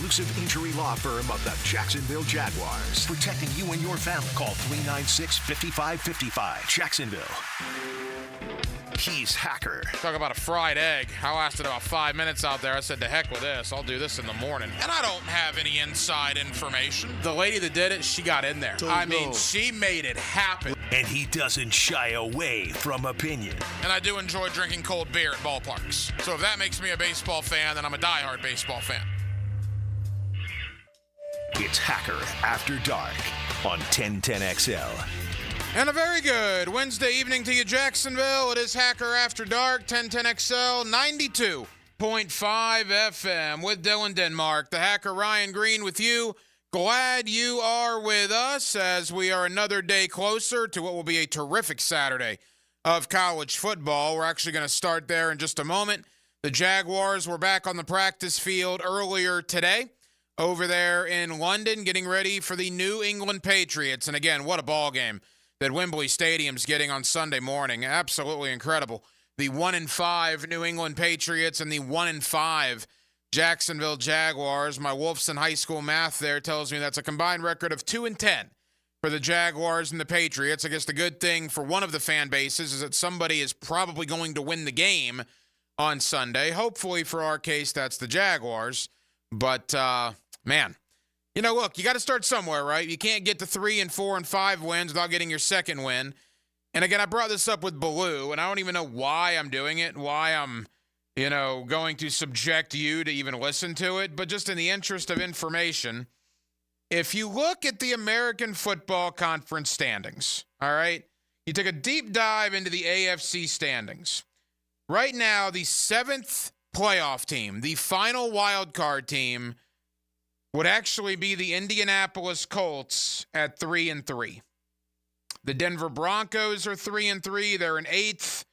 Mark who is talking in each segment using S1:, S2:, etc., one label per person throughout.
S1: exclusive injury law firm of the Jacksonville Jaguars. Protecting you and your family. Call 396-5555. Jacksonville. He's Hacker.
S2: Talk about a fried egg. I lasted about 5 minutes out there. I said, to heck with this. I'll do this in the morning. And I don't have any inside information. The lady that did it, she got in there. She made it happen.
S1: And he doesn't shy away from opinion.
S2: And I do enjoy drinking cold beer at ballparks. So if that makes me a baseball fan, then I'm a diehard baseball fan.
S1: It's Hacker After Dark on 1010XL.
S2: And a very good Wednesday evening to you, Jacksonville. It is Hacker After Dark, 1010XL, 92.5 FM with Dylan Denmark. The Hacker Ryan Green with you. Glad you are with us as we are another day closer to what will be a terrific Saturday of college football. We're actually going to start there in just a moment. The Jaguars were back on the practice field earlier today over there in London getting ready for the New England Patriots. And again, what a ball game that Wembley Stadium's getting on Sunday morning. Absolutely incredible. The 1-5 New England Patriots and the 1-5 Jacksonville Jaguars. My Wolfson High School math there tells me that's a combined record of 2-10 for the Jaguars and the Patriots. I guess the good thing for one of the fan bases is that somebody is probably going to win the game on Sunday. Hopefully for our case, that's the Jaguars. But, man. You know, look, you got to start somewhere, right? You can't get to 3 and 4 and 5 wins without getting your second win. And again, I brought this up with Baloo, and I don't even know why I'm doing it, why I'm, going to subject you to even listen to it. But just in the interest of information, if you look at the American Football Conference standings, all right, you take a deep dive into the AFC standings. Right now, the 7th playoff team, the final wild card team, would actually be the Indianapolis Colts at 3-3. The Denver Broncos are 3-3. They're in 8th.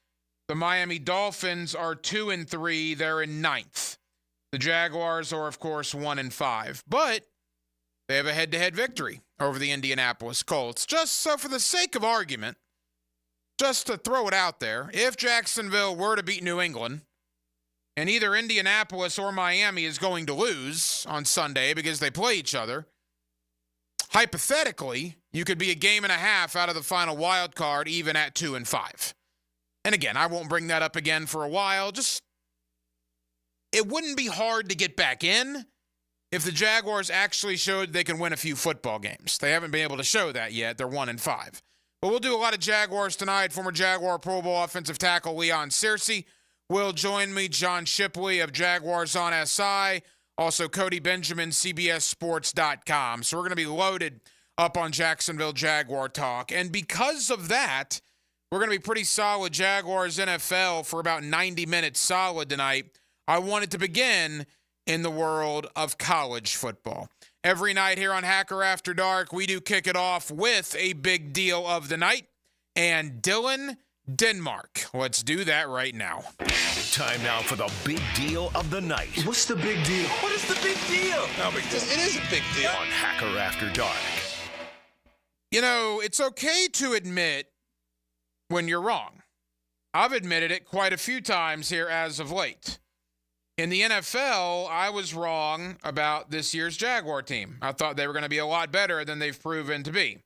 S2: The Miami Dolphins are 2-3. They're in 9th. The Jaguars are, of course, 1-5. But they have a head-to-head victory over the Indianapolis Colts. Just so for the sake of argument, just to throw it out there, if Jacksonville were to beat New England, and either Indianapolis or Miami is going to lose on Sunday because they play each other, hypothetically, you could be a game and a half out of the final wild card even at 2-5. And again, I won't bring that up again for a while. Just, it wouldn't be hard to get back in if the Jaguars actually showed they can win a few football games. They haven't been able to show that yet. They're 1-5. But we'll do a lot of Jaguars tonight. Former Jaguar Pro Bowl offensive tackle Leon Searcy will join me, John Shipley of Jaguars on SI, also Cody Benjamin, CBSSports.com. So we're going to be loaded up on Jacksonville Jaguar talk. And because of that, we're going to be pretty solid Jaguars NFL for about 90 minutes solid tonight. I wanted to begin in the world of college football. Every night here on Hacker After Dark, we do kick it off with a big deal of the night. And Dylan Denmark. Let's do that right now.
S1: Time now for the big deal of the night.
S3: What's the big deal? What is the big deal?
S2: No big deal. It is a big deal.
S1: On Hacker After Dark.
S2: It's okay to admit when you're wrong. I've admitted it quite a few times here as of late. In the NFL, I was wrong about this year's Jaguar team. I thought they were going to be a lot better than they've proven to be.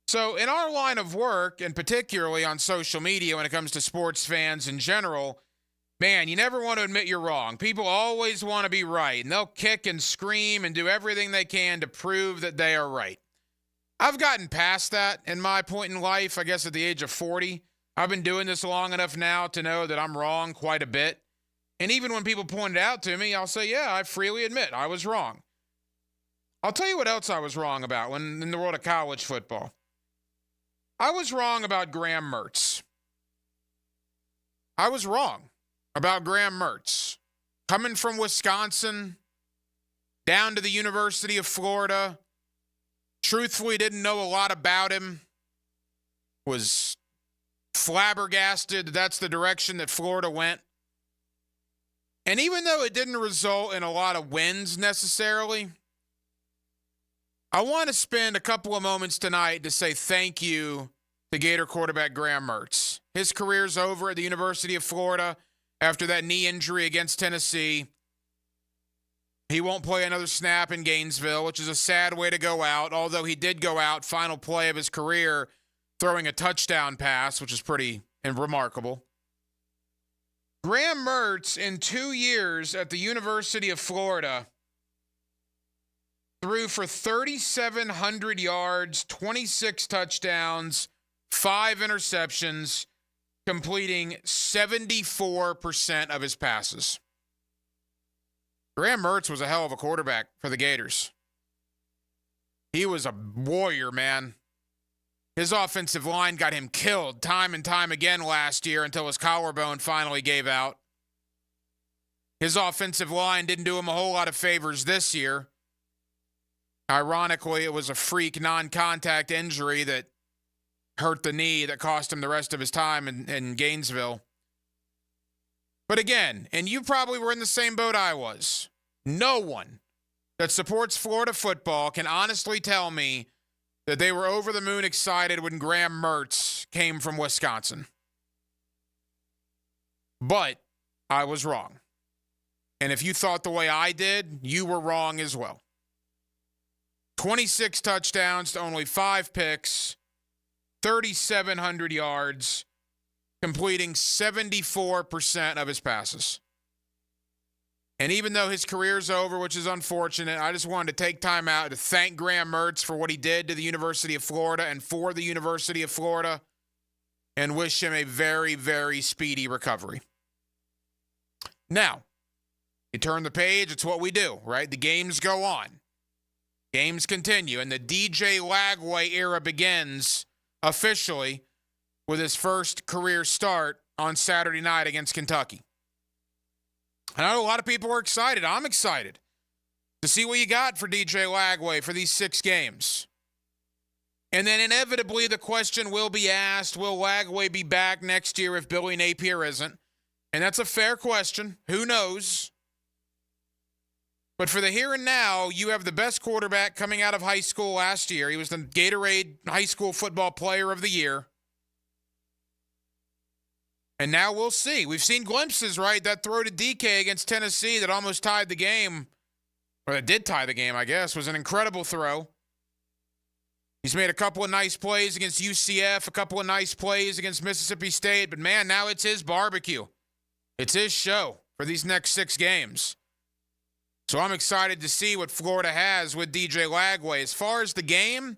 S2: So in our line of work, and particularly on social media when it comes to sports fans in general, man, you never want to admit you're wrong. People always want to be right, and they'll kick and scream and do everything they can to prove that they are right. I've gotten past that in my point in life, I guess at the age of 40. I've been doing this long enough now to know that I'm wrong quite a bit. And even when people point it out to me, I'll say, yeah, I freely admit I was wrong. I'll tell you what else I was wrong about when in the world of college football. I was wrong about Graham Mertz. I was wrong about Graham Mertz. Coming from Wisconsin, down to the University of Florida, truthfully didn't know a lot about him, was flabbergasted that's the direction that Florida went. And even though it didn't result in a lot of wins necessarily, I want to spend a couple of moments tonight to say thank you to Gator quarterback Graham Mertz. His career's over at the University of Florida after that knee injury against Tennessee. He won't play another snap in Gainesville, which is a sad way to go out, although he did go out, final play of his career, throwing a touchdown pass, which is pretty remarkable. Graham Mertz, in 2 years at the University of Florida, threw for 3,700 yards, 26 touchdowns, 5 interceptions, completing 74% of his passes. Graham Mertz was a hell of a quarterback for the Gators. He was a warrior, man. His offensive line got him killed time and time again last year until his collarbone finally gave out. His offensive line didn't do him a whole lot of favors this year. Ironically, it was a freak non-contact injury that hurt the knee that cost him the rest of his time in Gainesville. But again, and you probably were in the same boat I was, no one that supports Florida football can honestly tell me that they were over the moon excited when Graham Mertz came from Wisconsin. But I was wrong. And if you thought the way I did, you were wrong as well. 26 touchdowns to only 5 picks, 3,700 yards, completing 74% of his passes. And even though his career's over, which is unfortunate, I just wanted to take time out to thank Graham Mertz for what he did to the University of Florida and for the University of Florida, and wish him a very, very speedy recovery. Now, you turn the page, it's what we do, right? The games go on. Games continue, and the DJ Lagway era begins officially with his first career start on Saturday night against Kentucky. And I know a lot of people are excited. I'm excited to see what you got for DJ Lagway for these 6 games. And then inevitably the question will be asked, will Lagway be back next year if Billy Napier isn't? And that's a fair question. Who knows? But for the here and now, you have the best quarterback coming out of high school last year. He was the Gatorade High School Football Player of the Year. And now we'll see. We've seen glimpses, right? That throw to DK against Tennessee that almost tied the game, or that did tie the game, I guess, was an incredible throw. He's made a couple of nice plays against UCF, a couple of nice plays against Mississippi State, but man, now it's his barbecue. It's his show for these next 6 games. So I'm excited to see what Florida has with DJ Lagway. As far as the game,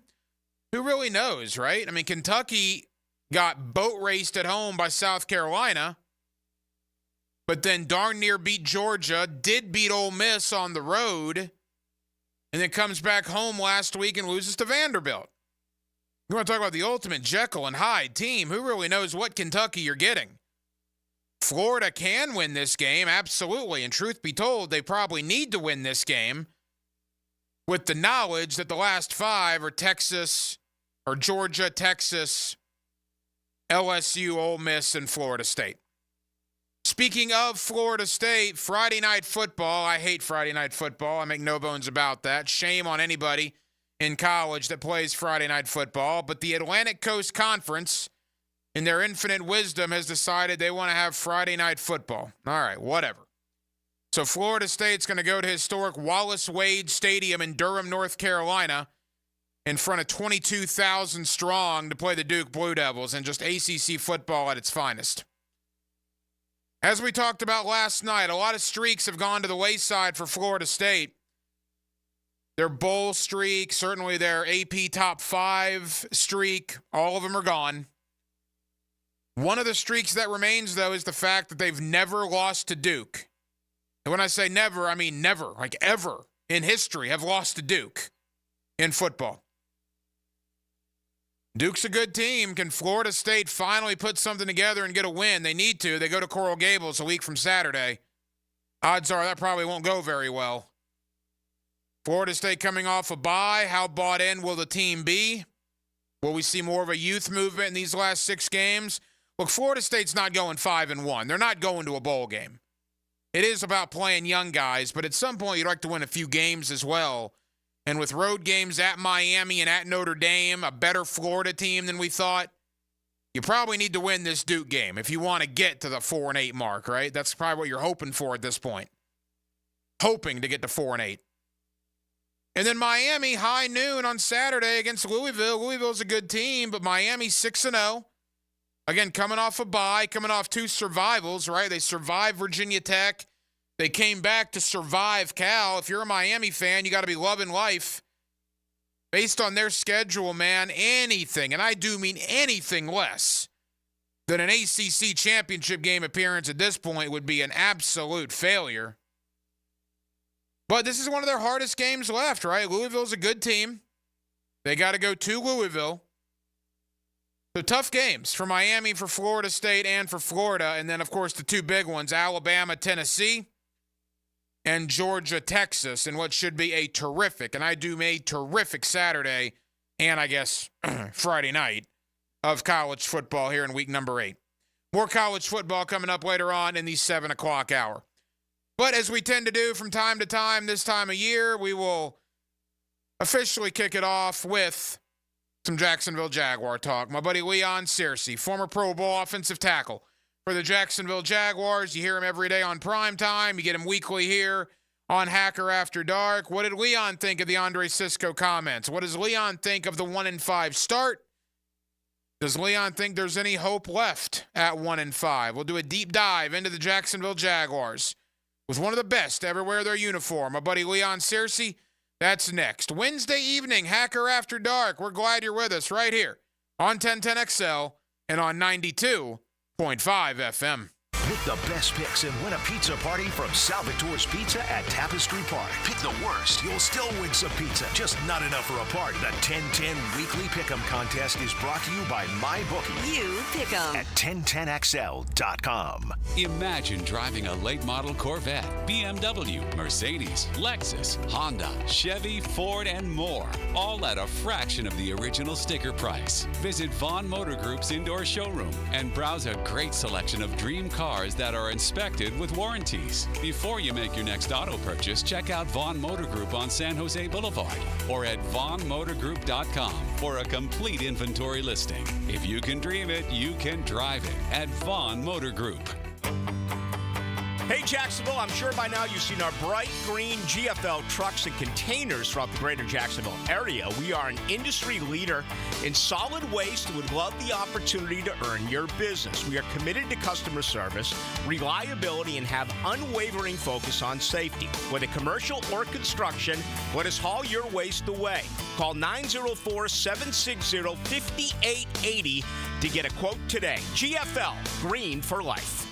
S2: who really knows, right? I mean, Kentucky got boat raced at home by South Carolina, but then darn near beat Georgia, did beat Ole Miss on the road, and then comes back home last week and loses to Vanderbilt. You want to talk about the ultimate Jekyll and Hyde team? Who really knows what Kentucky you're getting? Florida can win this game, absolutely. And truth be told, they probably need to win this game with the knowledge that the last 5 are Texas, or Georgia, Texas, LSU, Ole Miss, and Florida State. Speaking of Florida State, Friday Night Football. I hate Friday Night Football. I make no bones about that. Shame on anybody in college that plays Friday Night Football. But the Atlantic Coast Conference, in their infinite wisdom, has decided they want to have Friday Night Football. All right, whatever. So Florida State's going to go to historic Wallace Wade Stadium in Durham, North Carolina, in front of 22,000 strong to play the Duke Blue Devils and just ACC football at its finest. As we talked about last night, a lot of streaks have gone to the wayside for Florida State. Their bowl streak, certainly their AP top 5 streak, all of them are gone. One of the streaks that remains, though, is the fact that they've never lost to Duke. And when I say never, I mean never, like ever in history have lost to Duke in football. Duke's a good team. Can Florida State finally put something together and get a win? They need to. They go to Coral Gables a week from Saturday. Odds are that probably won't go very well. Florida State coming off a bye. How bought in will the team be? Will we see more of a youth movement in these last 6 games? Look, Florida State's not going 5-1. They're not going to a bowl game. It is about playing young guys, but at some point you'd like to win a few games as well. And with road games at Miami and at Notre Dame, a better Florida team than we thought, you probably need to win this Duke game if you want to get to the 4-8 mark, right? That's probably what you're hoping for at this point. hoping to get to 4-8. And then Miami, high noon on Saturday against Louisville. Louisville's a good team, but Miami's 6-0. Again, coming off a bye, coming off 2 survivals, right? They survived Virginia Tech. They came back to survive Cal. If you're a Miami fan, you got to be loving life. Based on their schedule, man, anything, and I do mean anything less than an ACC championship game appearance at this point would be an absolute failure. But this is one of their hardest games left, right? Louisville's a good team. They got to go to Louisville. So tough games for Miami, for Florida State, and for Florida. And then, of course, the 2 big ones, Alabama, Tennessee, and Georgia, Texas, in what should be a terrific, and I do mean a terrific Saturday and, I guess, Friday night of college football here in week number 8. More college football coming up later on in the 7 o'clock hour. But as we tend to do from time to time this time of year, we will officially kick it off with some Jacksonville Jaguar talk. My buddy Leon Searcy, former Pro Bowl offensive tackle for the Jacksonville Jaguars. You hear him every day on Prime Time. You get him weekly here on Hacker After Dark. What did Leon think of the Andre Sisco comments? What does Leon think of the 1-5 start? Does Leon think there's any hope left at 1-5? We'll do a deep dive into the Jacksonville Jaguars with one of the best to ever wear their uniform. My buddy Leon Searcy, that's next. Wednesday evening, Hacker After Dark. We're glad you're with us right here on 1010XL and on 92.5 FM.
S1: Pick the best picks and win a pizza party from Salvatore's Pizza at Tapestry Park. Pick the worst. You'll still win some pizza. Just not enough for a party. The 1010 Weekly Pick'em Contest is brought to you by MyBookie.
S4: You pick 'em.
S1: At 1010XL.com.
S5: Imagine driving a late model Corvette, BMW, Mercedes, Lexus, Honda, Chevy, Ford, and more. All at a fraction of the original sticker price. Visit Vaughn Motor Group's indoor showroom and browse a great selection of dream cars that are inspected with warranties. Before you make your next auto purchase, check out Vaughn Motor Group on San Jose Boulevard or at vaughnmotorgroup.com for a complete inventory listing. If you can dream it, you can drive it at Vaughn Motor Group.
S6: Hey, Jacksonville, I'm sure by now you've seen our bright green GFL trucks and containers throughout the greater Jacksonville area. We are an industry leader in solid waste and would love the opportunity to earn your business. We are committed to customer service, reliability, and have unwavering focus on safety. Whether commercial or construction, let us haul your waste away. Call 904-760-5880 to get a quote today. GFL, green for life.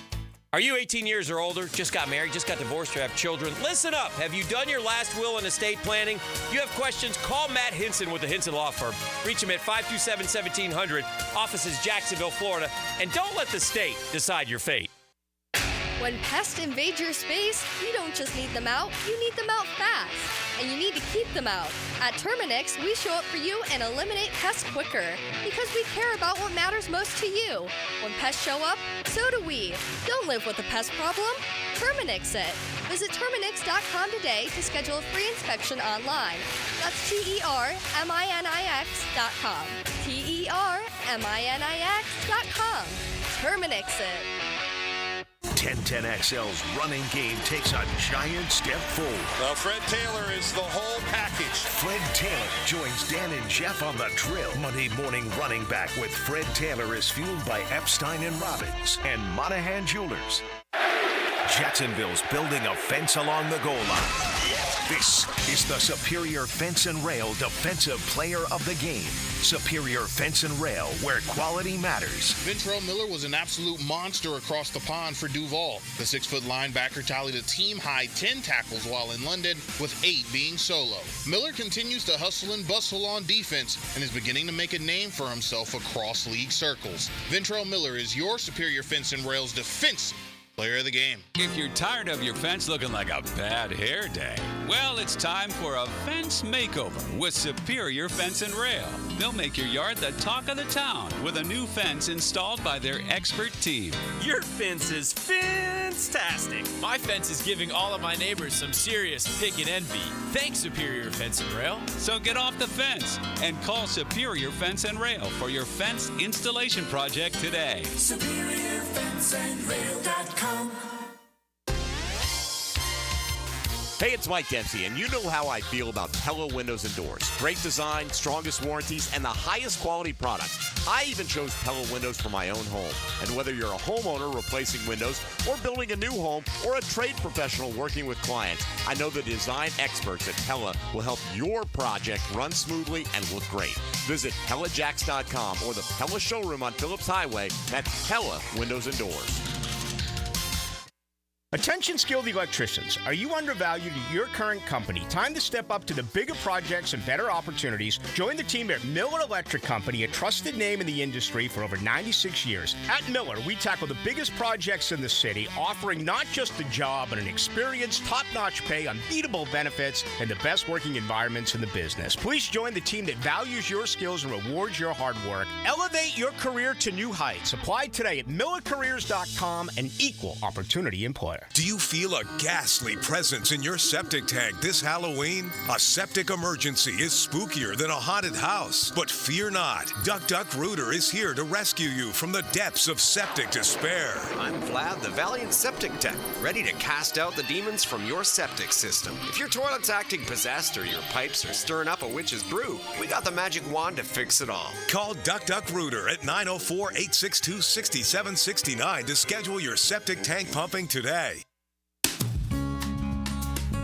S7: Are you 18 years or older, just got married, just got divorced, or have children? Listen up. Have you done your last will and estate planning? You have questions? Call Matt Hinson with the Hinson Law Firm. Reach him at 527-1700, offices Jacksonville, Florida. And don't let the state decide your fate.
S8: When pests invade your space, you don't just need them out, you need them out fast. And you need to keep them out. At Terminix, we show up for you and eliminate pests quicker because we care about what matters most to you. When pests show up, so do we. Don't live with a pest problem. Terminix it. Visit Terminix.com today to schedule a free inspection online. That's TERMINIX.com. TERMINIX.com. Terminix it.
S1: 1010XL's running game takes a giant step forward.
S3: Well, Fred Taylor is the whole package.
S1: Fred Taylor joins Dan and Jeff on the drill. Monday morning running back with Fred Taylor is fueled by Epstein and Robbins and Monahan Jewelers. Jacksonville's building a fence along the goal line. This is the Superior Fence and Rail Defensive Player of the Game. Superior Fence and Rail, where quality matters.
S9: Ventrell Miller was an absolute monster across the pond for Duval. The 6-foot linebacker tallied a team-high 10 tackles while in London, with 8 being solo. Miller continues to hustle and bustle on defense and is beginning to make a name for himself across league circles. Ventrell Miller is your Superior Fence and Rail's Defensive Player of the Game.
S5: If you're tired of your fence looking like a bad hair day, well, it's time for a fence makeover with Superior Fence and Rail. They'll make your yard the talk of the town with a new fence installed by their expert team.
S7: Your fence is fantastic.
S10: My fence is giving all of my neighbors some serious pick and envy. Thanks, Superior Fence and Rail.
S5: So get off the fence and call Superior Fence and Rail for your fence installation project today.
S4: SuperiorFenceandRail.com.
S6: Hey, it's Mike Dempsey, and you know how I feel about Pella Windows and Doors. Great design, strongest warranties, and the highest quality products. I even chose Pella Windows for my own home. And whether you're a homeowner replacing windows or building a new home or a trade professional working with clients, I know the design experts at Pella will help your project run smoothly and look great. Visit PellaJacks.com or the Pella showroom on Phillips Highway at Pella Windows and Doors.
S4: Attention skilled electricians, are you undervalued at your current company? Time to step up to the bigger projects and better opportunities. Join the team at Miller Electric Company, a trusted name in the industry for over 96 years. At Miller, we tackle the biggest projects in the city, offering not just a job, but an experienced, top-notch pay, unbeatable benefits, and the best working environments in the business. Please join the team that values your skills and rewards your hard work. Elevate your career to new heights. Apply today at millercareers.com, an equal opportunity employer.
S1: Do you feel a ghastly presence in your septic tank this Halloween? A septic emergency is spookier than a haunted house. But fear not. Duck Rooter is here to rescue you from the depths of septic despair.
S11: I'm Vlad, the Valiant Septic Tech, ready to cast out the demons from your septic system. If your toilet's acting possessed or your pipes are stirring up a witch's brew, we got the magic wand to fix it all.
S1: Call Duck Rooter at 904-862-6769 to schedule your septic tank pumping today.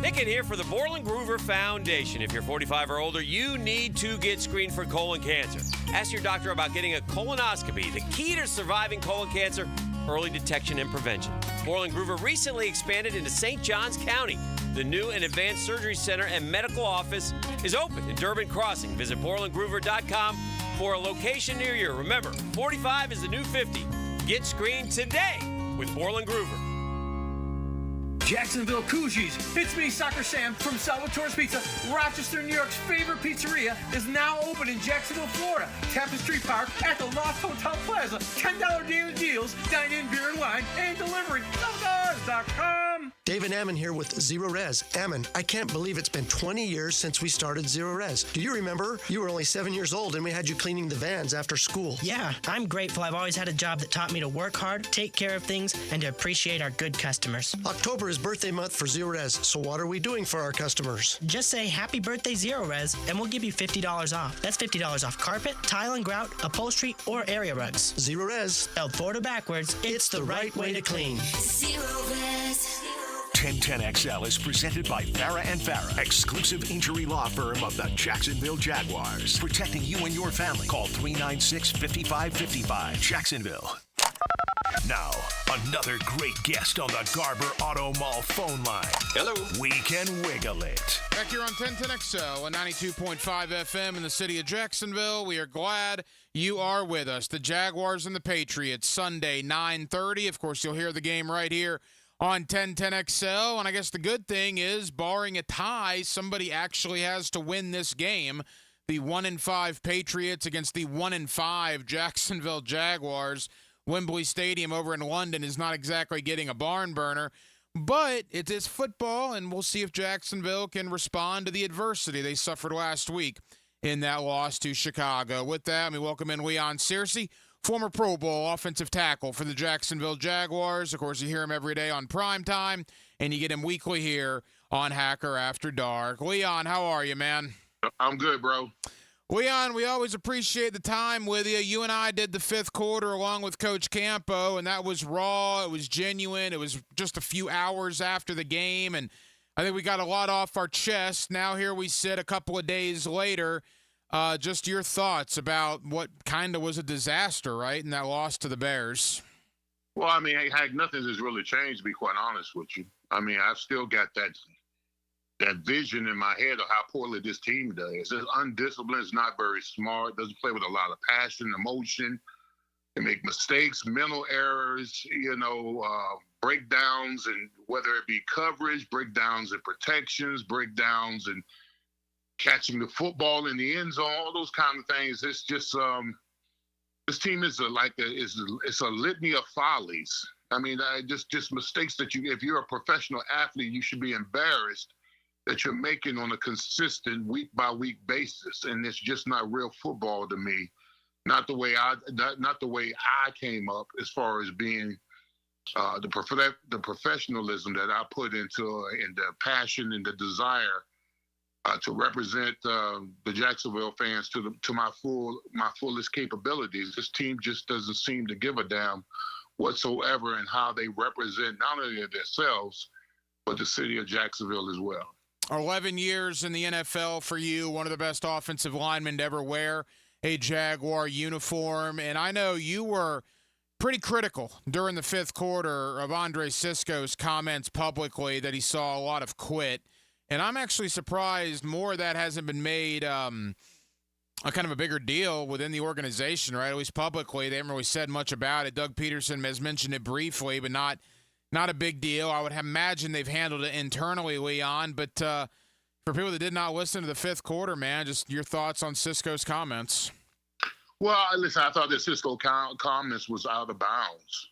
S7: Nick in here for the Borland Groover Foundation. If you're 45 or older, you need to get screened for colon cancer. Ask your doctor about getting a colonoscopy. The key to surviving colon cancer, early detection and prevention. Borland Groover recently expanded into St. Johns County. The new and advanced surgery center and medical office is open in Durbin Crossing. Visit BorlandGroover.com for a location near you. Remember, 45 is the new 50. Get screened today with Borland Groover.
S12: Jacksonville Cougars. It's me, Soccer Sam from Salvatore's Pizza. Rochester, New York's favorite pizzeria is now open in Jacksonville, Florida. Tapestry Park at the Loft Hotel Plaza. $10 daily deals, dine-in beer and wine, and delivery. Salvadors.com.
S13: David Ammon here with Zero Res. Ammon, I can't believe it's been 20 years since we started Zero Res. Do you remember? You were only 7 years old and we had you cleaning the vans after school.
S14: Yeah, I'm grateful I've always had a job that taught me to work hard, take care of things, and to appreciate our good customers.
S13: October is birthday month for Zero Res, so what are we doing for our customers?
S14: Just say Happy Birthday Zero Res and we'll give you $50 off. That's $50 off carpet, tile and grout, upholstery, or area rugs.
S13: Zero Res.
S14: Spelled Florida backwards, it's the right way to clean.
S15: Zero Res.
S1: 1010XL is presented by Farah & Farah, exclusive injury law firm of the Jacksonville Jaguars. Protecting you and your family. Call 396-5555. Jacksonville. Now, another great guest on the Garber Auto Mall phone line.
S11: Hello.
S1: We can wiggle it.
S2: Back here on 1010XL, on 92.5 FM in the city of Jacksonville. We are glad you are with us. The Jaguars and the Patriots, Sunday, 9:30. Of course, you'll hear the game right here on 1010XL. And I guess the good thing is, barring a tie, somebody actually has to win this game. The 1-5 Patriots against the 1-5 Jacksonville Jaguars. Wembley Stadium over in London is not exactly getting a barn burner, but it is football, and we'll see if Jacksonville can respond to the adversity they suffered last week in that loss to Chicago. With that, we welcome in Leon Searcy, former Pro Bowl offensive tackle for the Jacksonville Jaguars. Of course, you hear him every day on Primetime, and you get him weekly here on Hacker After Dark. Leon, how are you, man?
S16: I'm good, bro.
S2: Leon, we always appreciate the time with you. You and I did the fifth quarter along with Coach Campo, and that was raw. It was genuine. It was just a few hours after the game, and I think we got a lot off our chest. Now here we sit a couple of days later. Just your thoughts about what kind of was a disaster, right, in that loss to the Bears.
S16: Well, I mean, nothing has really changed, to be quite honest with you. I mean, I've still got that vision in my head of how poorly this team does. It's undisciplined. It's not very smart. Doesn't play with a lot of passion, emotion. They make mistakes, mental errors, breakdowns, and whether it be coverage, breakdowns in protections, breakdowns and catching the football in the end zone, all those kind of things. It's just this team is it's a litany of follies. I mean, just mistakes that if you're a professional athlete, you should be embarrassed that you're making on a consistent week-by-week basis, and it's just not real football to me. Not the way I came up as far as being the professionalism that I put into and the passion and the desire to represent the Jacksonville fans to my fullest capabilities. This team just doesn't seem to give a damn whatsoever in how they represent not only themselves but the city of Jacksonville as well.
S2: 11 years in the NFL for you, one of the best offensive linemen to ever wear a Jaguar uniform. And I know you were pretty critical during the fifth quarter of Andre Sisco's comments publicly that he saw a lot of quit. And I'm actually surprised more of that hasn't been made a kind of a bigger deal within the organization, right? At least publicly. They haven't really said much about it. Doug Peterson has mentioned it briefly, but not a big deal. I would imagine they've handled it internally, Leon. But for people that did not listen to the fifth quarter, man, just your thoughts on Sisco's comments.
S16: Well, listen, I thought that Sisco comments was out of bounds.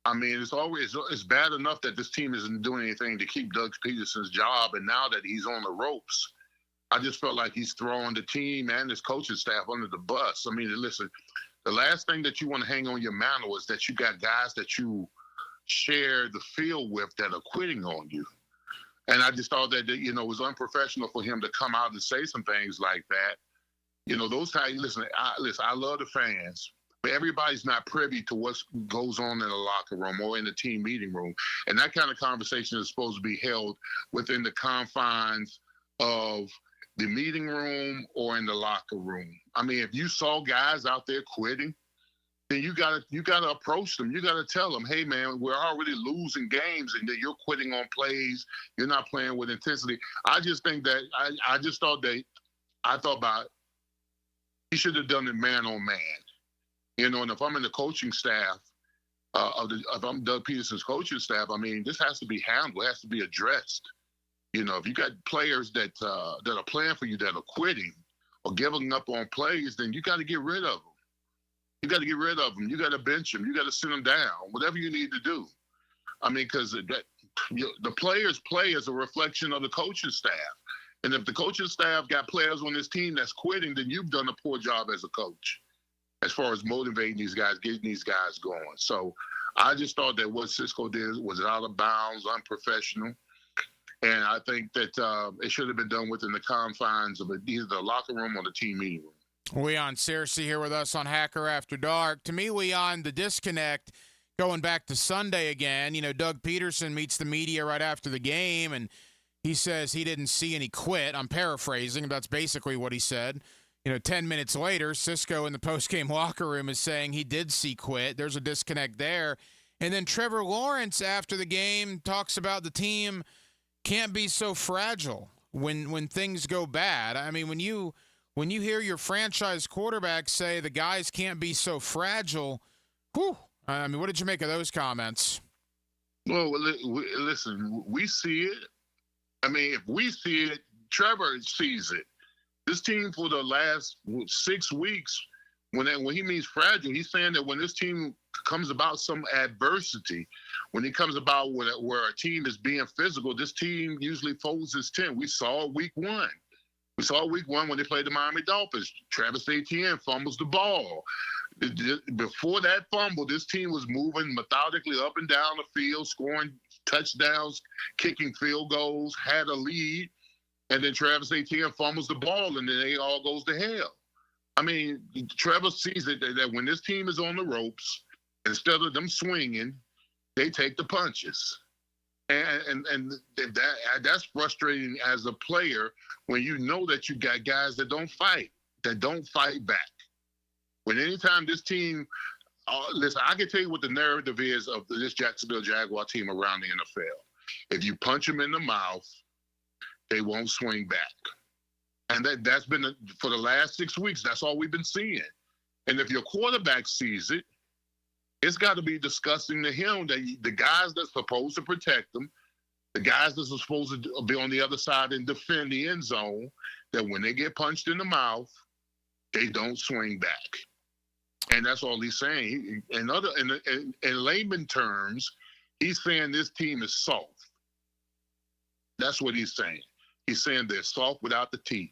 S16: I mean, it's bad enough that this team isn't doing anything to keep Doug Peterson's job, and now that he's on the ropes, I just felt like he's throwing the team and his coaching staff under the bus. I mean, listen, the last thing that you want to hang on your mantle is that you got guys that you share the field with that are quitting on you. And I just thought that, it was unprofessional for him to come out and say some things like that. Those guys, listen, I love the fans, but everybody's not privy to what goes on in the locker room or in the team meeting room. And that kind of conversation is supposed to be held within the confines of the meeting room or in the locker room. I mean, if you saw guys out there quitting, then you gotta approach them. You gotta tell them, hey man, we're already losing games, and that you're quitting on plays. You're not playing with intensity. I just think that I thought about he should have done it man on man. And if I'm in the coaching staff, if I'm Doug Peterson's coaching staff, I mean, this has to be handled. It has to be addressed. If you got players that are playing for you that are quitting or giving up on plays, then you got to get rid of them. You got to get rid of them. You got to bench them. You got to sit them down. Whatever you need to do. I mean, because the players play as a reflection of the coaching staff. And if the coaching staff got players on this team that's quitting, then you've done a poor job as a coach as far as motivating these guys, getting these guys going. So I just thought that what Sisco did was out of bounds, unprofessional. And I think that it should have been done within the confines of either the locker room or the team meeting room.
S2: Leon Searcy here with us on Hacker After Dark. To me, Leon, the disconnect going back to Sunday again, Doug Peterson meets the media right after the game, and he says he didn't see any quit. I'm paraphrasing. That's basically what he said. 10 minutes later, Sisco in the postgame locker room is saying he did see quit. There's a disconnect there. And then Trevor Lawrence after the game talks about the team can't be so fragile when things go bad. I mean, when you hear your franchise quarterback say the guys can't be so fragile, whew, I mean, what did you make of those comments?
S16: Well, listen, we see it. I mean, if we see it, Trevor sees it. This team for the last 6 weeks, when he means fragile, he's saying that when this team comes about some adversity, when it comes about where a team is being physical, this team usually folds its tent. We saw week one. We saw week one when they played the Miami Dolphins. Travis Etienne fumbles the ball. Before that fumble, this team was moving methodically up and down the field, scoring touchdowns, kicking field goals, had a lead, and then Travis Etienne fumbles the ball, and then it all goes to hell. I mean, Trevor sees it that when this team is on the ropes, instead of them swinging, they take the punches. And that's frustrating as a player when you know that you got guys that don't fight back. When anytime this team, listen, I can tell you what the narrative is of this Jacksonville Jaguar team around the NFL. If you punch them in the mouth, they won't swing back. And that's been, for the last 6 weeks, that's all we've been seeing. And if your quarterback sees it, it's got to be disgusting to him that the guys that's supposed to protect them, the guys that are supposed to be on the other side and defend the end zone, that when they get punched in the mouth, they don't swing back. And that's all he's saying. In layman terms, he's saying this team is soft. That's what he's saying. He's saying they're soft without the teeth.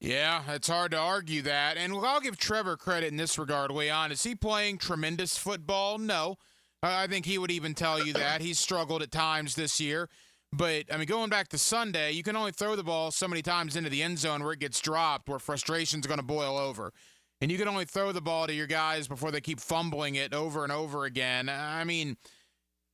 S2: Yeah, it's hard to argue that. And I'll give Trevor credit in this regard, Leon. Is he playing tremendous football? No. I think he would even tell you that. He's struggled at times this year. But, I mean, going back to Sunday, you can only throw the ball so many times into the end zone where it gets dropped, where frustration's going to boil over. And you can only throw the ball to your guys before they keep fumbling it over and over again. I mean,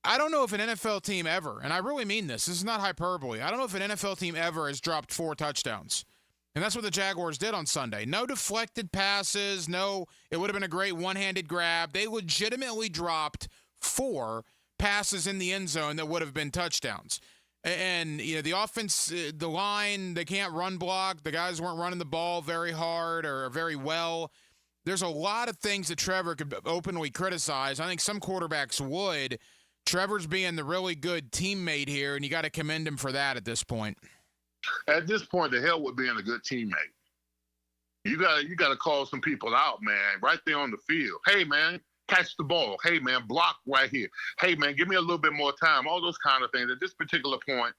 S2: I don't know if an NFL team ever, and I really mean this is not hyperbole, I don't know if an NFL team ever has dropped 4 touchdowns. And that's what the Jaguars did on Sunday. No deflected passes, no, it would have been a great one-handed grab. They legitimately dropped 4 passes in the end zone that would have been touchdowns. And, you know, the offense, the line, they can't run block. The guys weren't running the ball very hard or very well. There's a lot of things that Trevor could openly criticize. I think some quarterbacks would. Trevor's being the really good teammate here, and you got to commend him for that at this point.
S16: At this point, the hell with being a good teammate. You gotta call some people out, man, right there on the field. Hey, man, catch the ball. Hey, man, block right here. Hey, man, give me a little bit more time. All those kind of things. At this particular point,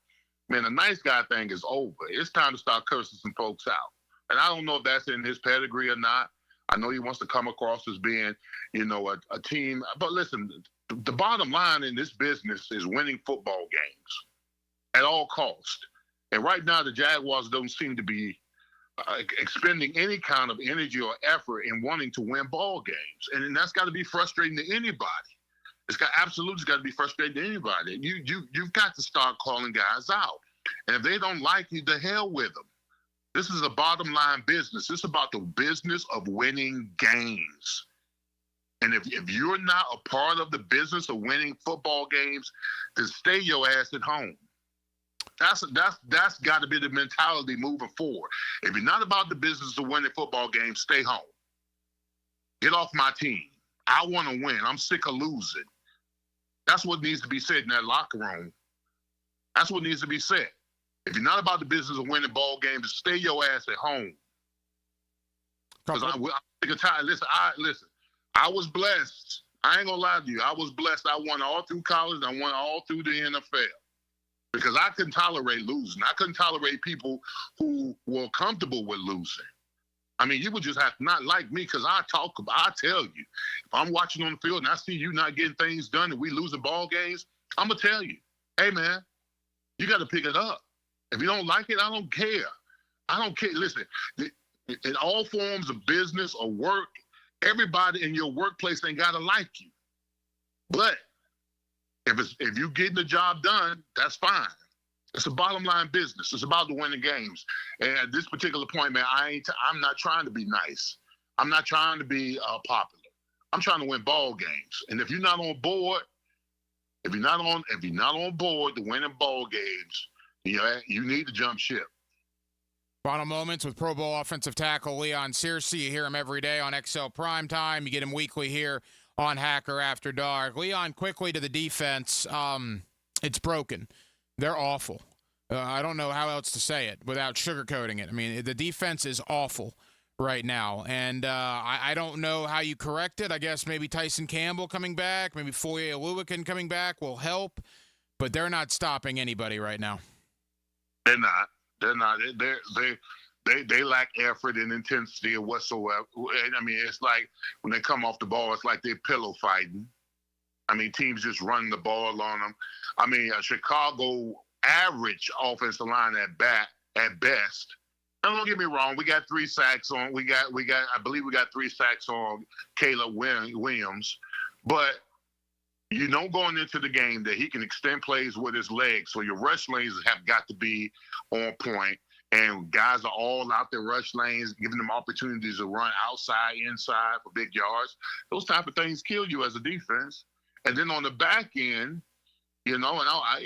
S16: man, the nice guy thing is over. It's time to start cursing some folks out. And I don't know if that's in his pedigree or not. I know he wants to come across as being, you know, a team. But listen, the bottom line in this business is winning football games at all costs. And right now, the Jaguars don't seem to be expending any kind of energy or effort in wanting to win ball games. And that's got to be frustrating to anybody. It's absolutely got to be frustrating to anybody. You've got to start calling guys out. And if they don't like you, the hell with them. This is a bottom line business. It's about the business of winning games. And if you're not a part of the business of winning football games, then stay your ass at home. That's got to be the mentality moving forward. If you're not about the business of winning football games, stay home. Get off my team. I want to win. I'm sick of losing. That's what needs to be said in that locker room. That's what needs to be said. If you're not about the business of winning ball games, stay your ass at home. Because I'm sick of tired. Listen, I was blessed. I ain't gonna lie to you. I was blessed. I won all through college. I won all through the NFL. Because I couldn't tolerate losing. I couldn't tolerate people who were comfortable with losing. I mean, you would just have to not like me because I tell you. If I'm watching on the field and I see you not getting things done and we losing ball games, I'm going to tell you, hey, man, you got to pick it up. If you don't like it, I don't care. I don't care. Listen, in all forms of business or work, everybody in your workplace ain't got to like you. But if you're getting the job done, that's fine. It's a bottom line business. It's about the winning games. And at this particular point, man, I'm not trying to be nice. I'm not trying to be popular. I'm trying to win ball games. And if you're not on board, if you're not on board to winning ball games, you need to jump ship.
S2: Final moments with Pro Bowl offensive tackle Leon Searcy. You hear him every day on XL Primetime. You get him weekly here on Hacker After Dark. Leon, quickly to the defense. It's broken. They're awful. I don't know how else to say it without sugarcoating it. I mean, the defense is awful right now, and I don't know how you correct it. I guess maybe Tyson Campbell coming back, maybe Foye Oluokun coming back will help, but they're not stopping anybody right now.
S16: They're not. They lack effort and intensity whatsoever. I mean, it's like when they come off the ball, it's like they're pillow fighting. I mean, teams just run the ball on them. I mean, Chicago average offensive line at best. And don't get me wrong, we got 3 sacks on. I believe we got 3 sacks on Caleb Williams. But you know going into the game that he can extend plays with his legs. So your rush lanes have got to be on point. And guys are all out there rush lanes, giving them opportunities to run outside, inside for big yards. Those type of things kill you as a defense. And then on the back end, you know, and I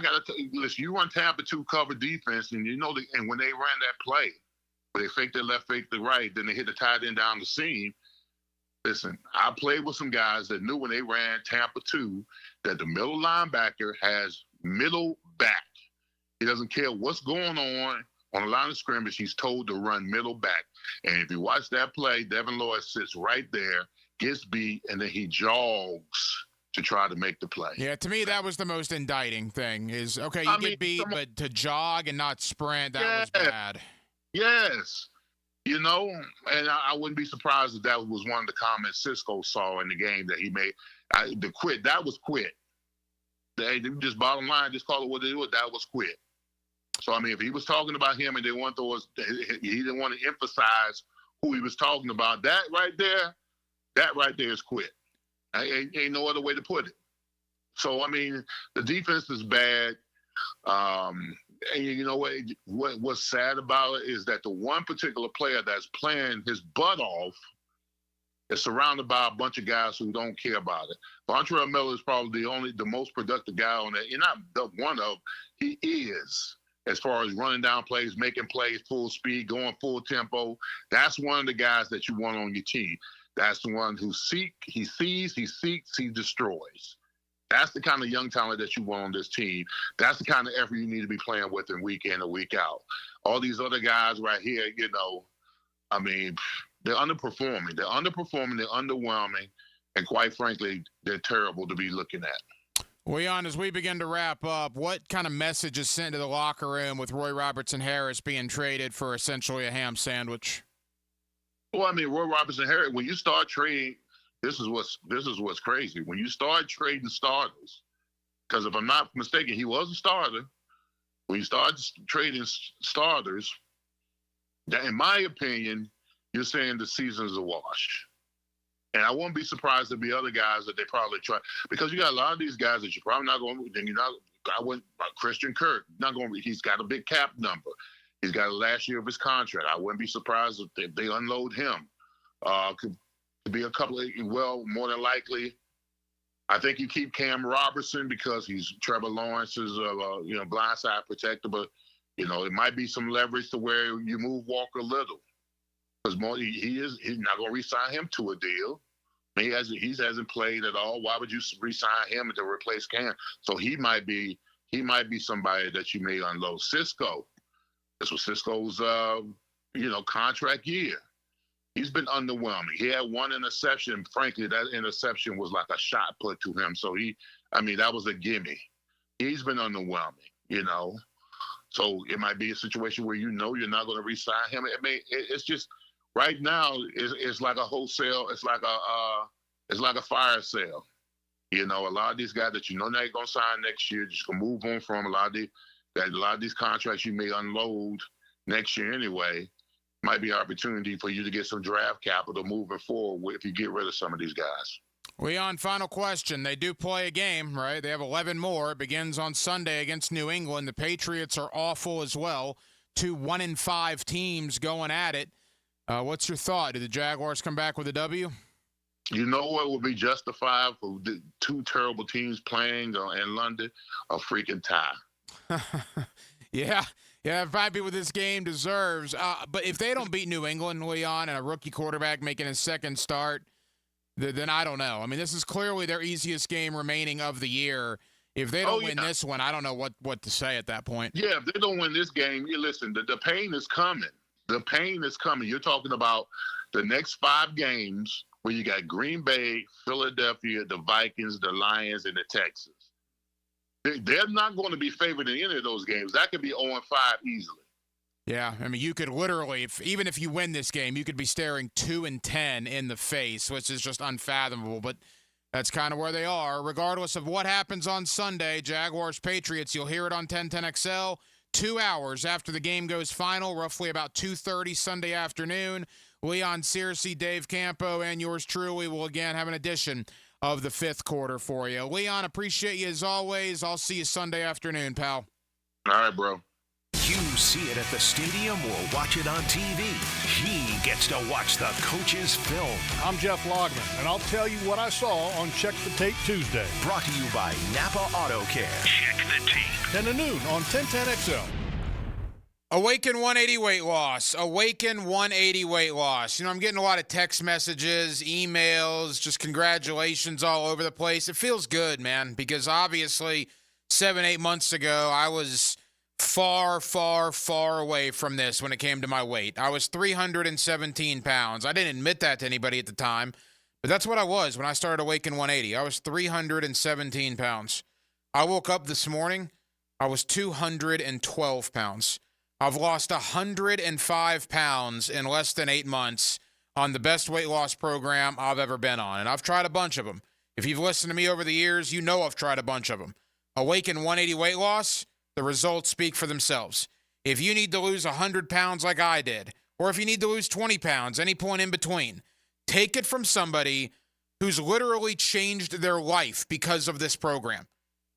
S16: got to listen. You run Tampa 2 cover defense, and you know, and when they ran that play, where they faked their left, faked the right, then they hit the tight end down the seam. Listen, I played with some guys that knew when they ran Tampa 2 that the middle linebacker has middle back. He doesn't care what's going on the line of scrimmage. He's told to run middle back. And if you watch that play, Devin Lloyd sits right there, gets beat, and then he jogs to try to make the play.
S2: Yeah, to me, that was the most indicting thing is, okay, you get beat, but to jog and not sprint, that was bad.
S16: Yes. You know, and I wouldn't be surprised if that was one of the comments Cisco saw in the game that he made. The quit, that was quit. They just bottom line, just call it what they do. That was quit. So, I mean, if he was talking about him and he didn't want to emphasize who he was talking about, that right there is quit. Ain't no other way to put it. So, I mean, the defense is bad. And you know what's sad about it is that the one particular player that's playing his butt off is surrounded by a bunch of guys who don't care about it. Vontrell Miller is probably the most productive guy on that. You're not the one of, he is, as far as running down plays, making plays full speed, going full tempo. That's one of the guys that you want on your team. That's the one who he sees, he seeks, he destroys. That's the kind of young talent that you want on this team. That's the kind of effort you need to be playing with in week in and week out. All these other guys right here, you know, I mean, they're underperforming. They're underwhelming, and quite frankly, they're terrible to be looking at.
S2: Leon, as we begin to wrap up, what kind of message is sent to the locker room with Roy Robertson-Harris being traded for essentially a ham sandwich?
S16: Well, I mean, Roy Robertson-Harris, when you start trading, this is what's crazy. When you start trading starters, because if I'm not mistaken, he was a starter. When you start trading starters, that, in my opinion, you're saying the season's a wash. And I won't be surprised if the other guys that they probably try, because you got a lot of these guys that you're probably not going to, then you're not, I went Christian Kirk, not going to, he's got a big cap number. He's got the last year of his contract. I wouldn't be surprised if they unload him. Could be a couple of, well, more than likely, I think you keep Cam Robertson because he's Trevor Lawrence's, blindside protector, but, you know, it might be some leverage to where you move Walker Little. Because he's not going to re-sign him to a deal. He hasn't played at all. Why would you re-sign him to replace Cam? So he might be somebody that you may unload. Cisco. This was Cisco's contract year. He's been underwhelming. He had one interception. Frankly, that interception was like a shot put to him. So that was a gimme. He's been underwhelming, you know. So it might be a situation where you know you're not going to re-sign him. It's just right now it's like a wholesale. It's like a fire sale. You know, a lot of these guys that you know they're going to sign next year, just going to move on from. A lot of these contracts you may unload next year anyway. Might be an opportunity for you to get some draft capital moving forward if you get rid of some of these guys.
S2: Leon, final question. They do play a game, right? They have 11 more. It begins on Sunday against New England. The Patriots are awful as well. 2 1-5 teams going at it. What's your thought? Do the Jaguars come back with a W?
S16: You know what would be justified for the two terrible teams playing in London? A freaking tie.
S2: Yeah, it might be what this game deserves. But if they don't beat New England, Leon, and a rookie quarterback making his second start, then I don't know. I mean, this is clearly their easiest game remaining of the year. If they don't win this one, I don't know what to say at that point.
S16: Yeah, if they don't win this game, listen, the pain is coming. The pain is coming. You're talking about the next 5 games where you got Green Bay, Philadelphia, the Vikings, the Lions, and the Texans. They're not going to be favored in any of those games. That could be 0-5 easily.
S2: Yeah, I mean, you could literally, even if you win this game, you could be staring 2-10 in the face, which is just unfathomable. But that's kind of where they are. Regardless of what happens on Sunday, Jaguars-Patriots, you'll hear it on 1010XL 2 hours after the game goes final, roughly about 2:30 Sunday afternoon. Leon Searcy, Dave Campo, and yours truly will again have an edition of the 5th quarter for you. Leon, appreciate you as always. I'll see you Sunday afternoon, pal.
S16: All right, bro.
S1: You see it at the stadium or watch it on TV. He gets to watch the coach's film.
S17: I'm Jeff Logman, and I'll tell you what I saw on Check the Tape Tuesday.
S1: Brought to you by Napa Auto Care. Check the tape.
S17: 10 to noon on 1010XL.
S2: Awaken 180 weight loss. Awaken 180 weight loss. You know, I'm getting a lot of text messages, emails, just congratulations all over the place. It feels good, man, because obviously 7-8 months ago, I was far, far, far away from this when it came to my weight. I was 317 pounds. I didn't admit that to anybody at the time, but that's what I was when I started Awaken 180. I was 317 pounds. I woke up this morning, I was 212 pounds. I've lost 105 pounds in less than 8 months on the best weight loss program I've ever been on. And I've tried a bunch of them. If you've listened to me over the years, you know I've tried a bunch of them. Awaken 180 weight loss, the results speak for themselves. If you need to lose 100 pounds like I did, or if you need to lose 20 pounds, any point in between, take it from somebody who's literally changed their life because of this program.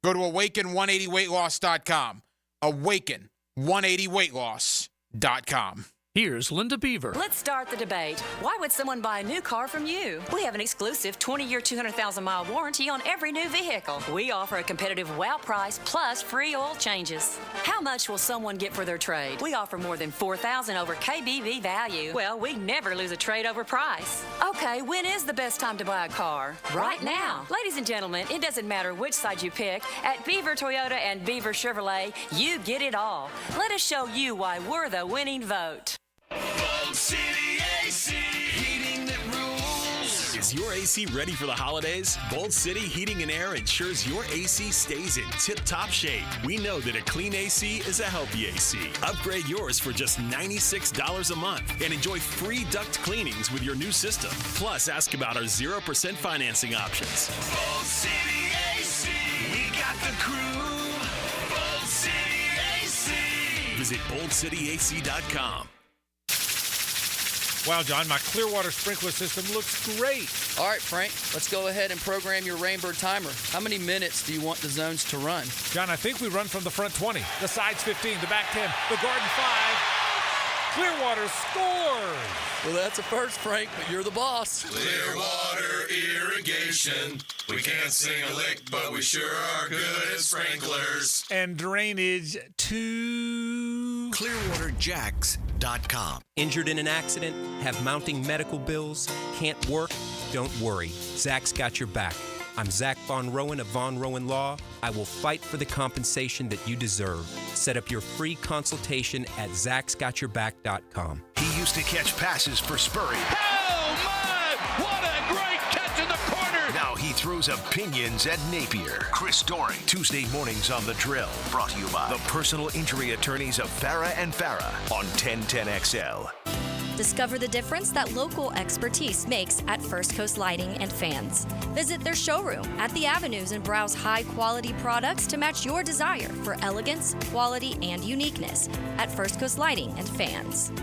S2: Go to awaken180weightloss.com. Awaken180weightloss.com.
S18: Here's Linda Beaver.
S19: Let's start the debate. Why would someone buy a new car from you? We have an exclusive 20-year, 200,000-mile warranty on every new vehicle. We offer a competitive wow price plus free oil changes. How much will someone get for their trade? We offer more than $4,000 over KBV value. Well, we never lose a trade over price. Okay, when is the best time to buy a car? Right now. Ladies and gentlemen, it doesn't matter which side you pick. At Beaver Toyota and Beaver Chevrolet, you get it all. Let us show you why we're the winning vote.
S20: Bold City AC, heating that rules.
S21: Is your AC ready for the holidays? Bold City Heating and Air ensures your AC stays in tip-top shape. We know that a clean AC is a healthy AC. Upgrade yours for just $96 a month and enjoy free duct cleanings with your new system. Plus, ask about our 0% financing options.
S20: Bold City AC, we got the crew. Bold City AC.
S21: Visit boldcityac.com.
S17: Wow, John, my Clearwater sprinkler system looks great.
S22: All right, Frank, let's go ahead and program your Rainbird timer. How many minutes do you want the zones to run?
S17: John, I think we run from the front 20, the sides 15, the back 10, the garden 5. Clearwater scores!
S22: Well, that's a first, Frank, but you're the boss.
S20: Clearwater irrigation. We can't sing a lick, but we sure are good at sprinklers.
S17: And drainage to
S23: ClearwaterJacks.com. Injured in an accident? Have mounting medical bills? Can't work? Don't worry. Zach's got your back. I'm Zach Von Rowan of Von Rowan Law. I will fight for the compensation that you deserve. Set up your free consultation at zachsgotyourback.com.
S1: He used to catch passes for Spurrier.
S20: Oh, my! What a great catch in the corner!
S1: Now he throws opinions at Napier. Chris Doring, Tuesday mornings on The Drill. Brought to you by the personal injury attorneys of Farah and Farah on 1010XL.
S8: Discover the difference that local expertise makes at First Coast Lighting and Fans. Visit their showroom at the Avenues and browse high-quality products to match your desire for elegance, quality, and uniqueness at First Coast Lighting and Fans.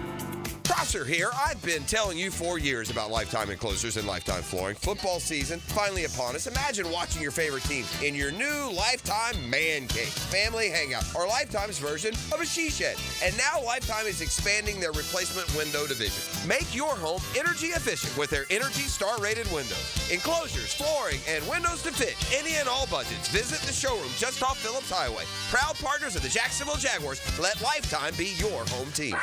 S24: Prosser here. I've been telling you for years about Lifetime Enclosures and Lifetime Flooring. Football season finally upon us. Imagine watching your favorite team in your new Lifetime Man Cave, family hangout, or Lifetime's version of a she shed. And now Lifetime is expanding their replacement window division. Make your home energy efficient with their Energy Star rated windows, enclosures, flooring, and windows to fit any and all budgets. Visit the showroom just off Phillips Highway. Proud partners of the Jacksonville Jaguars. Let Lifetime be your home team.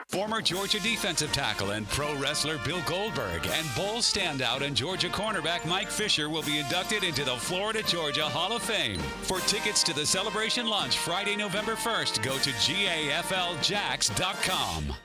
S5: Former Georgia defensive tackle and pro wrestler Bill Goldberg and Bulls standout and Georgia cornerback Mike Fisher will be inducted into the Florida Georgia Hall of Fame. For tickets to the celebration lunch Friday, November 1st, go to GAFLJax.com.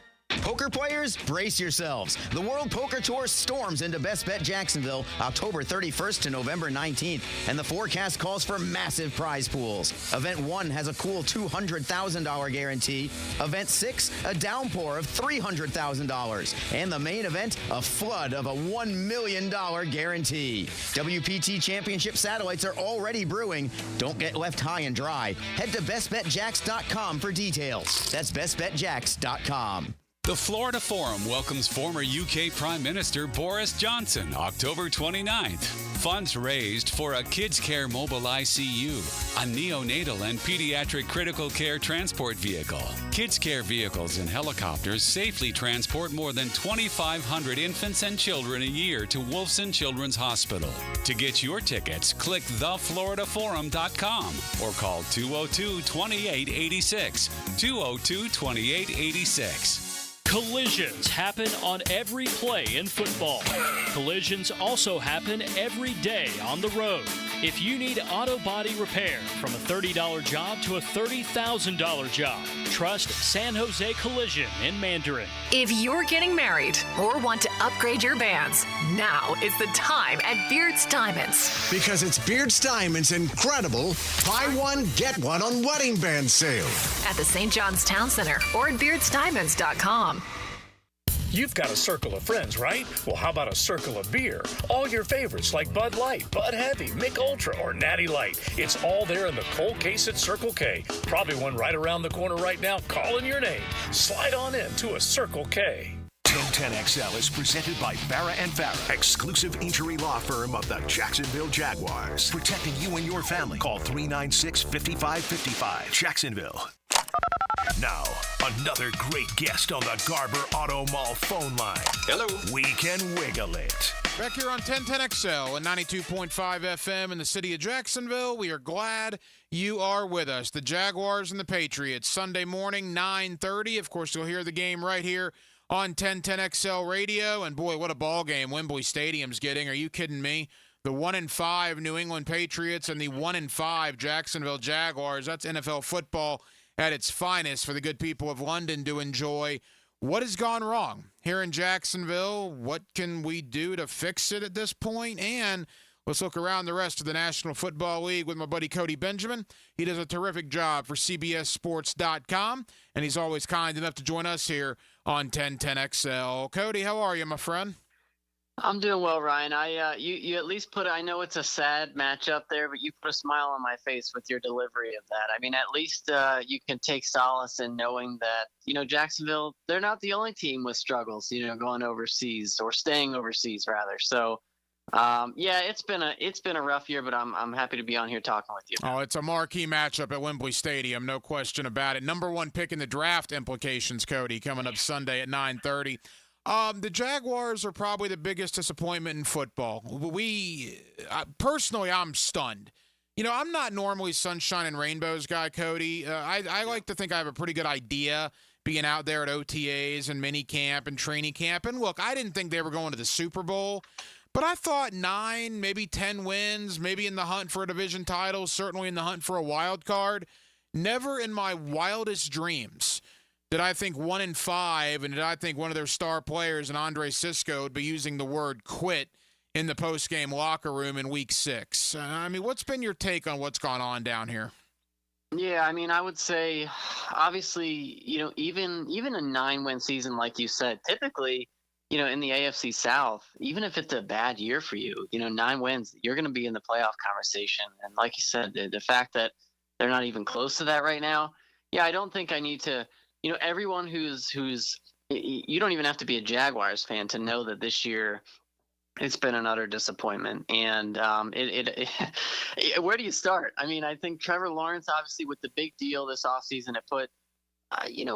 S25: Poker players, brace yourselves. The World Poker Tour storms into Best Bet Jacksonville October 31st to November 19th, and the forecast calls for massive prize pools. Event 1 has a cool $200,000 guarantee. Event 6, a downpour of $300,000. And the main event, a flood of a $1 million guarantee. WPT Championship satellites are already brewing. Don't get left high and dry. Head to bestbetjax.com for details. That's bestbetjax.com.
S5: The Florida Forum welcomes former UK Prime Minister Boris Johnson October 29th. Funds raised for a Kids Care Mobile ICU, a neonatal and pediatric critical care transport vehicle. Kids Care vehicles and helicopters safely transport more than 2,500 infants and children a year to Wolfson Children's Hospital. To get your tickets, click thefloridaforum.com or call 202-2886. 202-2886.
S18: Collisions happen on every play in football. Collisions also happen every day on the road. If you need auto body repair, from a $30 job to a $30,000 job, trust San Jose Collision in Mandarin.
S26: If you're getting married or want to upgrade your bands, now is the time at Beard's Diamonds.
S27: Because it's Beard's Diamonds' incredible buy one, get one on wedding band sale.
S26: At the St. John's Town Center or at beardsdiamonds.com.
S3: You've got a circle of friends, right? Well, how about a circle of beer? All your favorites like Bud Light, Bud Heavy, Mick Ultra, or Natty Light. It's all there in the cold case at Circle K. Probably one right around the corner right now calling your name. Slide on in to a Circle K.
S1: 1010XL is presented by Barra & Farah, exclusive injury law firm of the Jacksonville Jaguars. Protecting you and your family. Call 396-5555. Jacksonville. Now, another great guest on the Garber Auto Mall phone line.
S11: Hello.
S1: We can wiggle it.
S2: Back here on 1010XL and 92.5 FM in the city of Jacksonville, we are glad you are with us. The Jaguars and the Patriots, Sunday morning, 9:30. Of course, you'll hear the game right here on 1010XL radio. And boy, what a ball game Wembley Stadium's getting. Are you kidding me? The 1-5 New England Patriots and the 1-5 Jacksonville Jaguars. That's NFL football at its finest for the good people of London to enjoy. What has gone wrong here in Jacksonville? What can we do to fix it at this point? And let's look around the rest of the National Football League with my buddy Cody Benjamin. He does a terrific job for CBSSports.com, and he's always kind enough to join us here on 1010XL. Cody, how are you, my friend?
S4: I'm doing well, Ryan. You at least I know it's a sad matchup there, but you put a smile on my face with your delivery of that. I mean, at least you can take solace in knowing that, Jacksonville, they're not the only team with struggles, going overseas or staying overseas rather. So, it's been a rough year, but I'm happy to be on here talking with you.
S2: Oh, it's a marquee matchup at Wembley Stadium, no question about it. Number one pick in the draft implications, Cody, coming up Sunday at 9:30. The Jaguars are probably the biggest disappointment in football. Personally, I'm stunned. I'm not normally sunshine and rainbows guy, Cody. I like to think I have a pretty good idea being out there at OTAs and mini camp and training camp. And look, I didn't think they were going to the Super Bowl, but I thought 9, maybe 10 wins, maybe in the hunt for a division title, certainly in the hunt for a wild card. Never in my wildest dreams did I think 1-5, and did I think one of their star players, and Andre Sisco, would be using the word quit in the post-game locker room in Week 6? What's been your take on what's gone on down here?
S4: Yeah, I would say, obviously, even a 9-win season, like you said, typically, in the AFC South, even if it's a bad year for you, 9 wins, you're going to be in the playoff conversation. And like you said, the fact that they're not even close to that right now, I don't think I need to. Everyone who's you don't even have to be a Jaguars fan to know that this year it's been an utter disappointment. And where do you start? I think Trevor Lawrence, obviously with the big deal this offseason, it put,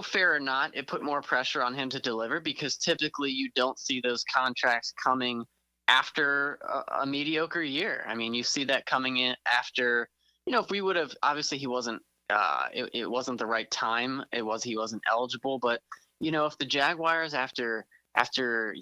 S4: fair or not, it put more pressure on him to deliver, because typically you don't see those contracts coming after a mediocre year. You see that coming in after, if we would have, obviously he wasn't, it wasn't the right time. He wasn't eligible. But, if the Jaguars, after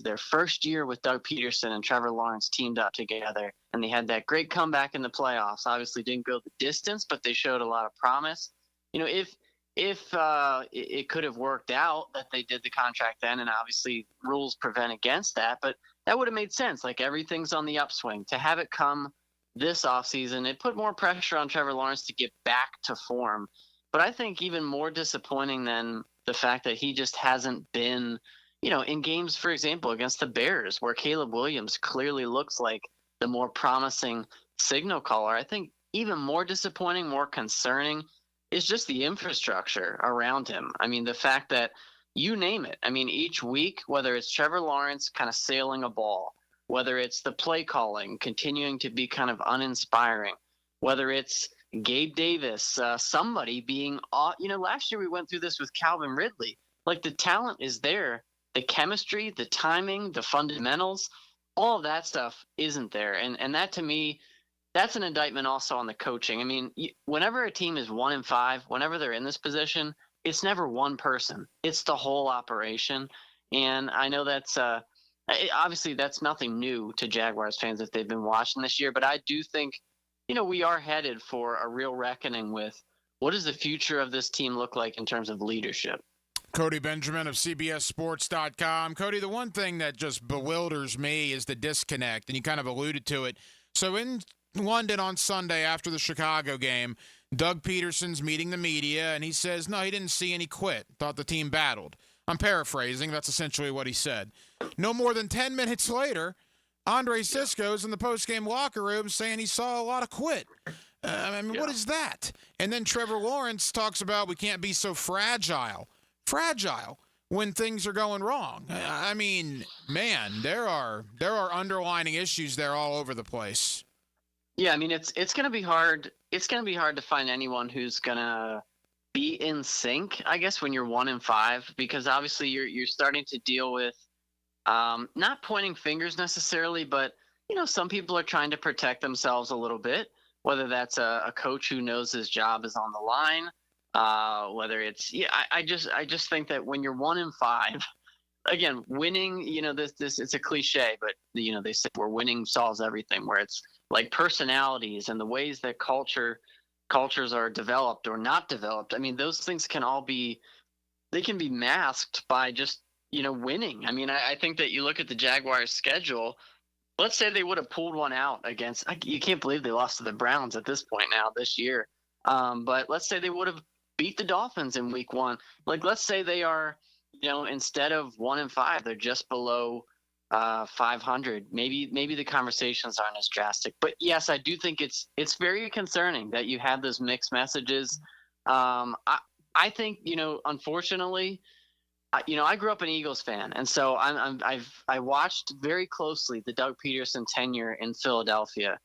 S4: their first year with Doug Peterson and Trevor Lawrence teamed up together, and they had that great comeback in the playoffs, obviously didn't go the distance, but they showed a lot of promise. If it could have worked out that they did the contract then, and obviously rules prevent against that, but that would have made sense. Like, everything's on the upswing. To have it come this offseason, it put more pressure on Trevor Lawrence to get back to form. But I think even more disappointing than the fact that he just hasn't been, in games, for example, against the Bears, where Caleb Williams clearly looks like the more promising signal caller. I think even more disappointing, more concerning is just the infrastructure around him. The fact that you name it. Each week, whether it's Trevor Lawrence kind of sailing a ball, whether it's the play calling continuing to be kind of uninspiring, whether it's Gabe Davis, somebody being, last year we went through this with Calvin Ridley. Like, the talent is there. The chemistry, the timing, the fundamentals, all of that stuff isn't there. And that, to me, that's an indictment also on the coaching. Whenever a team is 1-5, whenever they're in this position, it's never one person. It's the whole operation. And I know that's obviously that's nothing new to Jaguars fans if they've been watching this year, but I do think, we are headed for a real reckoning with what does the future of this team look like in terms of leadership.
S2: Cody Benjamin of CBSSports.com. Cody, the one thing that just bewilders me is the disconnect, and you kind of alluded to it. So in London on Sunday after the Chicago game, Doug Peterson's meeting the media, and he says, no, he didn't see any quit. Thought the team battled. I'm paraphrasing. That's essentially what he said. No more than 10 minutes later, Andre Sisco's in the postgame locker room saying he saw a lot of quit. What is that? And then Trevor Lawrence talks about we can't be so fragile when things are going wrong. I mean, man, there are underlining issues there all over the place.
S4: Yeah, I mean, it's going to be hard. It's going to be hard to find anyone who's going to be in sync, I guess, when you're 1-5, because obviously you're starting to deal with not pointing fingers necessarily, but some people are trying to protect themselves a little bit, whether that's a coach who knows his job is on the line, whether it's I just think that when you're 1-5, again, winning, this it's a cliche, but they say where winning solves everything, where it's like personalities and the ways that cultures are developed or not developed. I mean, those things can be masked by just winning. I mean, I think that you look at the Jaguars' schedule. Let's say they would have pulled one out against. You can't believe they lost to the Browns at this point now this year. But let's say they would have beat the Dolphins in Week 1. Like, let's say they are, instead of 1-5, they're just below 500. Maybe the conversations aren't as drastic. But yes, I do think it's very concerning that you have those mixed messages. I think unfortunately. I grew up an Eagles fan, and so I watched very closely the Doug Peterson tenure in Philadelphia,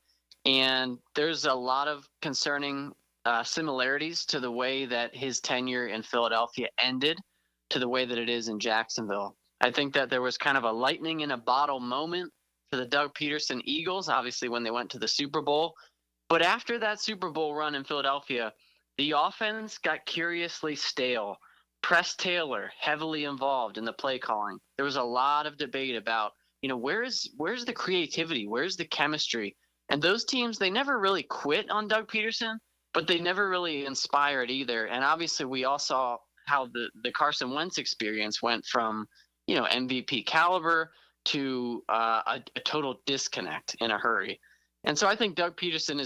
S4: and there's a lot of concerning similarities to the way that his tenure in Philadelphia ended to the way that it is in Jacksonville. I think that there was kind of a lightning in a bottle moment for the Doug Peterson Eagles, obviously when they went to the Super Bowl, but after that Super Bowl run in Philadelphia, the offense got curiously stale. Press Taylor heavily involved in the play calling. There was a lot of debate about, where's the creativity? Where's the chemistry? And those teams, they never really quit on Doug Peterson, but they never really inspired either. And obviously we all saw how the Carson Wentz experience went from, MVP caliber to a total disconnect in a hurry. And so I think Doug Peterson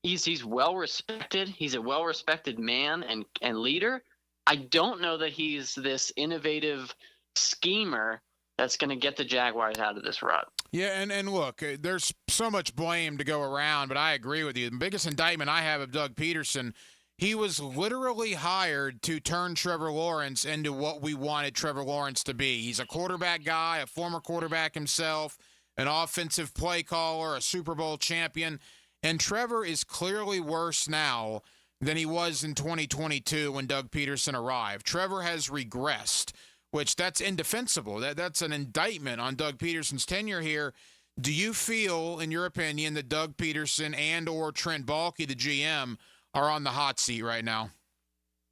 S4: he's well respected. He's a well respected man and leader. I don't know that he's this innovative schemer that's going to get the Jaguars out of this rut.
S2: Yeah, and look, there's so much blame to go around, but I agree with you. The biggest indictment I have of Doug Peterson, he was literally hired to turn Trevor Lawrence into what we wanted Trevor Lawrence to be. He's a quarterback guy, a former quarterback himself, an offensive play caller, a Super Bowl champion, and Trevor is clearly worse now than he was in 2022 when Doug Peterson arrived. Trevor has regressed, which that's indefensible. That's an indictment on Doug Peterson's tenure here. Do you feel, in your opinion, that Doug Peterson and or Trent Baalke, the GM, are on the hot seat right now?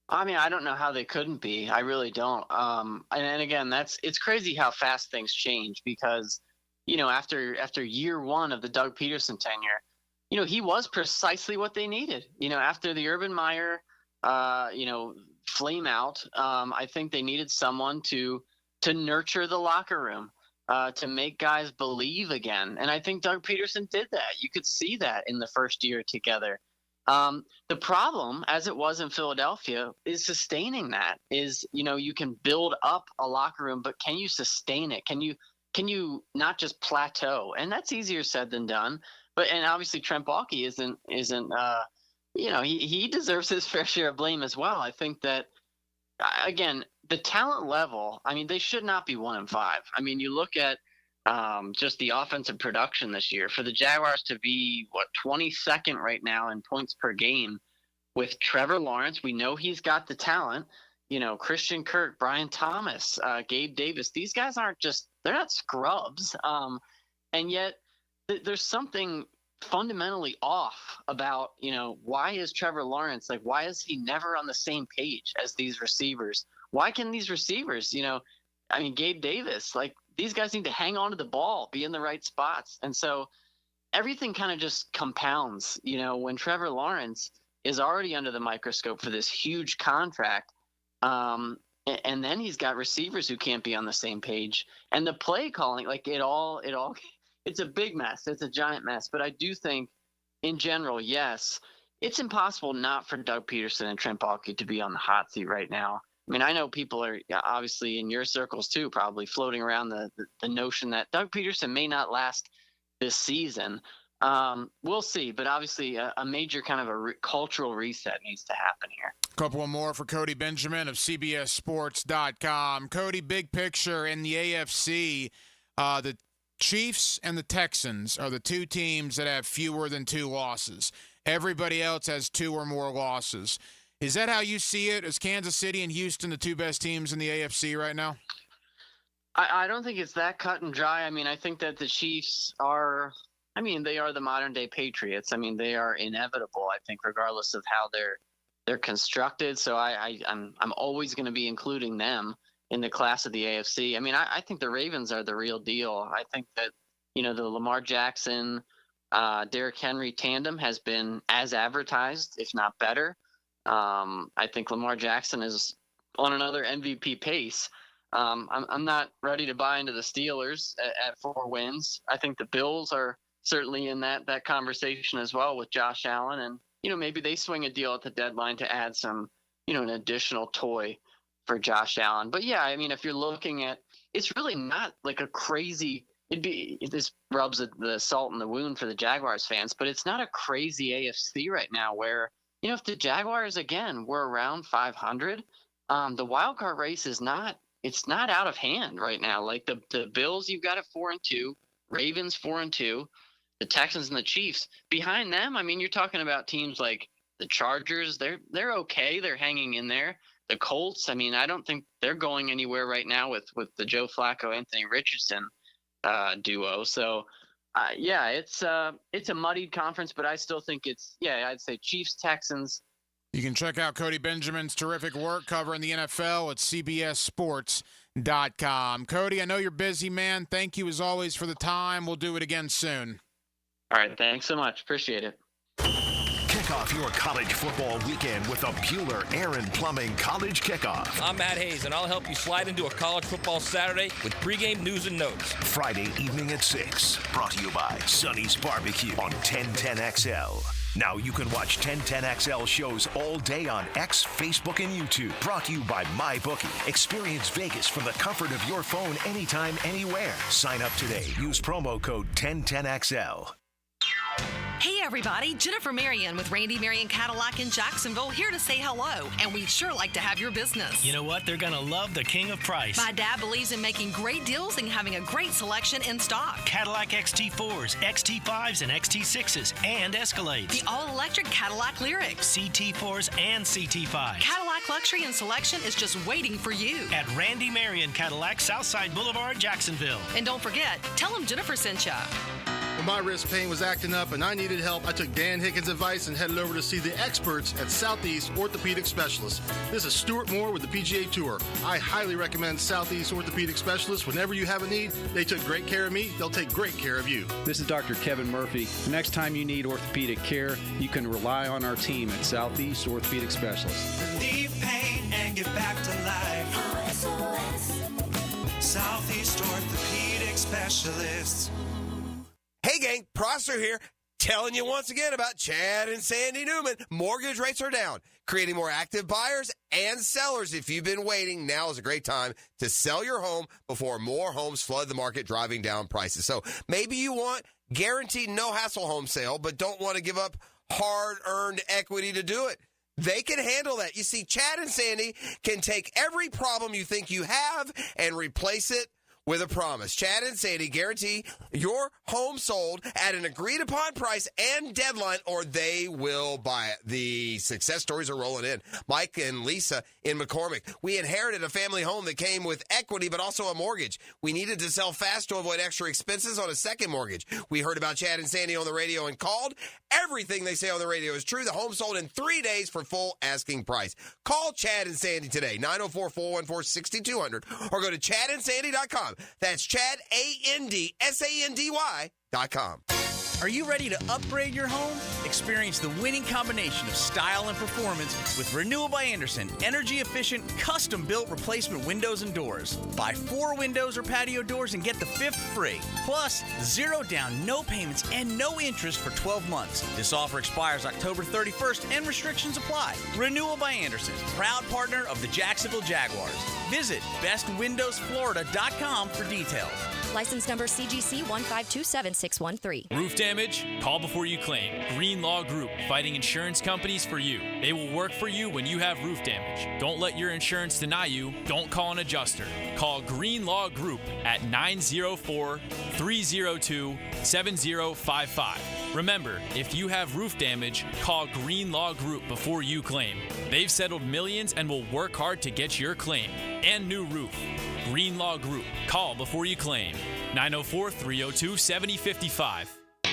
S4: I mean, I don't know how they couldn't be. I really don't. And again, it's crazy how fast things change because, after year one of the Doug Peterson tenure, he was precisely what they needed. After the Urban Meyer, flame out, I think they needed someone to nurture the locker room, to make guys believe again. And I think Doug Peterson did that. You could see that in the first year together. The problem, as it was in Philadelphia, is sustaining that. You can build up a locker room, but can you sustain it? Can you not just plateau? And that's easier said than done. And obviously Trent Baalke isn't he deserves his fair share of blame as well. I think that, again, the talent level, I mean, they should not be 1-5. I mean, you look at just the offensive production this year for the Jaguars to be 22nd right now in points per game with Trevor Lawrence. We know he's got the talent, Christian Kirk, Brian Thomas, Gabe Davis. These guys they're not scrubs. And yet there's something fundamentally off about, why is Trevor Lawrence, why is he never on the same page as these receivers? Why can these receivers, Gabe Davis, these guys need to hang on to the ball, be in the right spots. And so everything kind of just compounds, when Trevor Lawrence is already under the microscope for this huge contract. And then he's got receivers who can't be on the same page, and the play calling, it all it's a big mess. It's a giant mess. But I do think, in general, yes, it's impossible not for Doug Peterson and Trent Baalke to be on the hot seat right now. mean, I know people are obviously in your circles too, probably floating around the notion that Doug Peterson may not last this season. We'll see, but obviously a major kind of a cultural reset needs to happen here.
S2: A couple more for Cody Benjamin of CBSSports.com. Cody, big picture in the AFC, the Chiefs and the Texans are the two teams that have fewer than 2 losses. Everybody else has 2 or more losses. Is that how you see it? Is Kansas City and Houston the 2 best teams in the AFC right now?
S4: I don't think it's that cut and dry. I mean, I think that the Chiefs are – they are the modern-day Patriots. I mean, they are inevitable, I think, regardless of how they're constructed. So I'm always going to be including them in the class of the AFC. I mean, I think the Ravens are the real deal. I think that, the Lamar Jackson, Derrick Henry tandem has been as advertised, if not better. I think Lamar Jackson is on another MVP pace. I'm not ready to buy into the Steelers at 4 wins. I think the Bills are certainly in that conversation as well with Josh Allen. And, maybe they swing a deal at the deadline to add some, an additional toy for Josh Allen. But yeah, I mean, if you're looking at, it's really not like a crazy, this rubs the salt in the wound for the Jaguars fans, but it's not a crazy AFC right now where, if the Jaguars again were around 500, the wild card race it's not out of hand right now. Like the Bills, you've got at 4-2, Ravens 4-2, the Texans and the Chiefs. Behind them, I mean, you're talking about teams like the Chargers. They're okay. They're hanging in there. The Colts, I mean, I don't think they're going anywhere right now with the Joe Flacco, Anthony Richardson duo. So, it's a muddied conference, but I still think I'd say Chiefs, Texans.
S2: You can check out Cody Benjamin's terrific work covering the NFL at CBSSports.com. Cody, I know you're busy, man. Thank you as always for the time. We'll do it again soon.
S4: All right. Thanks so much. Appreciate it.
S1: Kick off your college football weekend with a Bueller Aaron Plumbing College Kickoff.
S6: I'm Matt Hayes, and I'll help you slide into a college football Saturday with pregame news and notes.
S1: Friday evening at 6. Brought to you by Sonny's Barbecue on 1010XL. Now you can watch 1010XL shows all day on X, Facebook, and YouTube. Brought to you by MyBookie. Experience Vegas from the comfort of your phone anytime, anywhere. Sign up today. Use promo code 1010XL.
S7: Hey everybody, Jennifer Marion with Randy Marion Cadillac in Jacksonville here to say hello, and we'd sure like to have your business.
S9: You know what? They're going to love the king of price.
S7: My dad believes in making great deals and having a great selection in stock.
S9: Cadillac XT4s, XT5s, and XT6s, and Escalades.
S7: The all-electric Cadillac Lyriq.
S9: CT4s and CT5s.
S7: Cadillac luxury and selection is just waiting for you.
S9: At Randy Marion Cadillac, Southside Boulevard, Jacksonville.
S7: And don't forget, tell them Jennifer sent ya.
S10: When my wrist pain was acting up and I needed help, I took Dan Hickens' advice and headed over to see the experts at Southeast Orthopedic Specialists. This is Stuart Moore with the PGA Tour. I highly recommend Southeast Orthopedic Specialists. Whenever you have a need, they took great care of me. They'll take great care of you.
S12: This is Dr. Kevin Murphy. The next time you need orthopedic care, you can rely on our team at Southeast Orthopedic Specialists.
S13: Relieve pain and get back to life. Southeast Orthopedic Specialists.
S24: Hey gang, Prosser here, telling you once again about Chad and Sandy Newman. Mortgage rates are down, creating more active buyers and sellers. If you've been waiting, now is a great time to sell your home before more homes flood the market, driving down prices. So maybe you want guaranteed no-hassle home sale, but don't want to give up hard-earned equity to do it. They can handle that. You see, Chad and Sandy can take every problem you think you have and replace it with a promise. Chad and Sandy guarantee your home sold at an agreed-upon price and deadline, or they will buy it. The success stories are rolling in. Mike and Lisa in McCormick. We inherited a family home that came with equity but also a mortgage. We needed to sell fast to avoid extra expenses on a second mortgage. We heard about Chad and Sandy on the radio and called. Everything they say on the radio is true. The home sold in 3 days for full asking price. Call Chad and Sandy today, 904-414-6200, or go to chadandsandy.com. That's ChadAndSandy.com.
S14: Are you ready to upgrade your home? Experience the winning combination of style and performance with Renewal by Andersen, energy-efficient, custom-built replacement windows and doors. Buy 4 windows or patio doors and get the 5th free. Plus, 0 down, no payments, and no interest for 12 months. This offer expires October 31st and restrictions apply. Renewal by Andersen, proud partner of the Jacksonville Jaguars. Visit bestwindowsflorida.com for details.
S15: License number CGC 1527613.
S18: Roof damage? Call before you claim. Green Law Group, fighting insurance companies for you. They will work for you when you have roof damage. Don't let your insurance deny you. Don't call an adjuster. Call Green Law Group at 904-302-7055. Remember, if you have roof damage, call Green Law Group before you claim. They've settled millions and will work hard to get your claim and new roof. Green Law Group. Call before you claim. 904-302-7055.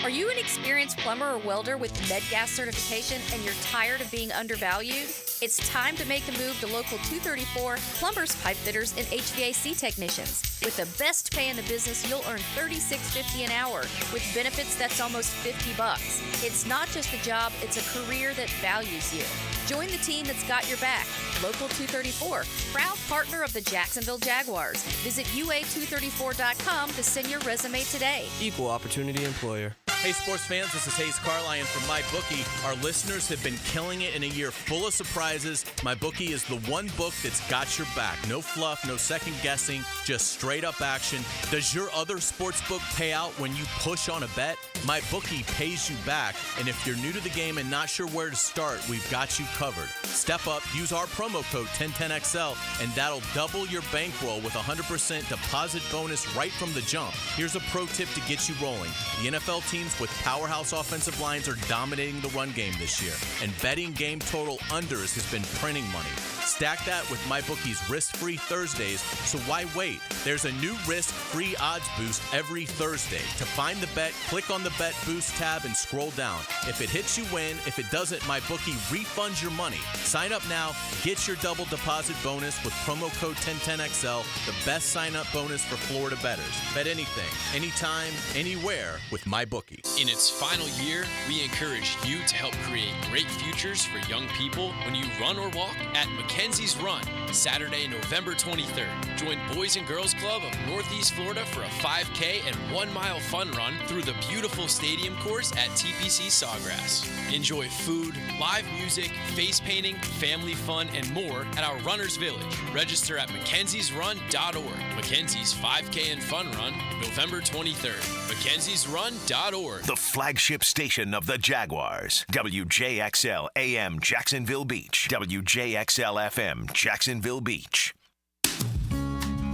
S15: Are you an experienced plumber or welder with MedGas certification and you're tired of being undervalued? It's time to make the move to Local 234 Plumbers, Pipe Fitters, and HVAC Technicians. With the best pay in the business, you'll earn $36.50 an hour. With benefits, that's almost $50. It's not just a job, it's a career that values you. Join the team that's got your back. Local 234, proud partner of the Jacksonville Jaguars. Visit UA234.com to send your resume today.
S16: Equal opportunity employer.
S17: Hey, sports fans, this is Hayes Carlyon from MyBookie. Our listeners have been killing it in a year full of surprises. MyBookie is the one book that's got your back. No fluff, no second guessing, just straight up action. Does your other sports book pay out when you push on a bet? MyBookie pays you back. And if you're new to the game and not sure where to start, we've got you covered. Step up, use our promo code 1010XL, and that'll double your bankroll with 100% deposit bonus right from the jump. Here's a pro tip to get you rolling. The NFL teams with powerhouse offensive lines are dominating the run game this year, and betting game total unders has been printing money. Stack that with MyBookie's risk-free Thursdays, so why wait? There's a new risk-free odds boost every Thursday. To find the bet, click on the Bet Boost tab and scroll down. If it hits, you win. If it doesn't, MyBookie refunds your money. Sign up now, get your double deposit bonus with promo code 1010XL, the best sign-up bonus for Florida bettors. Bet anything, anytime, anywhere with MyBookie.
S19: In its final year, we encourage you to help create great futures for young people when you run or walk at Mackenzie's Run, Saturday, November 23rd. Join Boys and Girls Club of Northeast Florida for a 5K and 1 mile fun run through the beautiful stadium course at TPC Sawgrass. Enjoy food, live music, face painting, family fun, and more at our Runners Village. Register at mackenziesrun.org. Mackenzie's 5K and Fun Run, November 23rd. mackenziesrun.org.
S1: The flagship station of the Jaguars. WJXL AM Jacksonville Beach. WJXL FM Jacksonville Beach.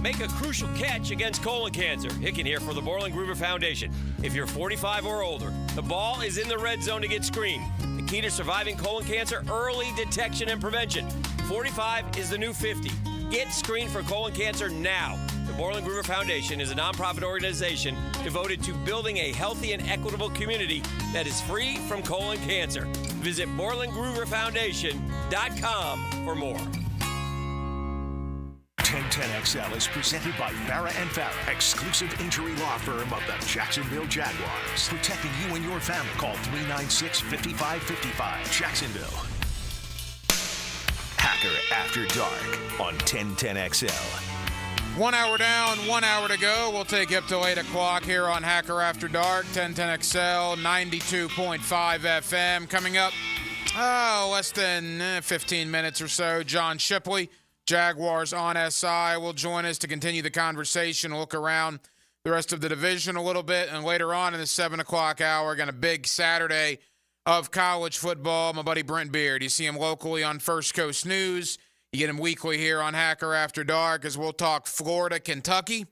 S21: Make a crucial catch against colon cancer. Hicken here for the Borland Groover Foundation. If you're 45 or older, the ball is in the red zone to get screened. The key to surviving colon cancer, early detection and prevention. 45 is the new 50. Get screened for colon cancer now. The Borland Groover Foundation is a nonprofit organization devoted to building a healthy and equitable community that is free from colon cancer. Visit BorlandGrooverFoundation.com for more.
S1: 1010XL is presented by Farah & Farah, exclusive injury law firm of the Jacksonville Jaguars. Protecting you and your family. Call 396-5555. Jacksonville. Hacker After Dark on 1010XL.
S2: 1 hour down, 1 hour to go. We'll take you up till 8 o'clock here on Hacker After Dark, 1010XL, 92.5 FM. Coming up, less than 15 minutes or so, John Shipley, Jaguars on SI, will join us to continue the conversation, look around the rest of the division a little bit, and later on in the 7 o'clock hour, got a big Saturday of college football. My buddy Brent Beard, you see him locally on First Coast News. You get him weekly here on Hacker After Dark as we'll talk Florida, Kentucky.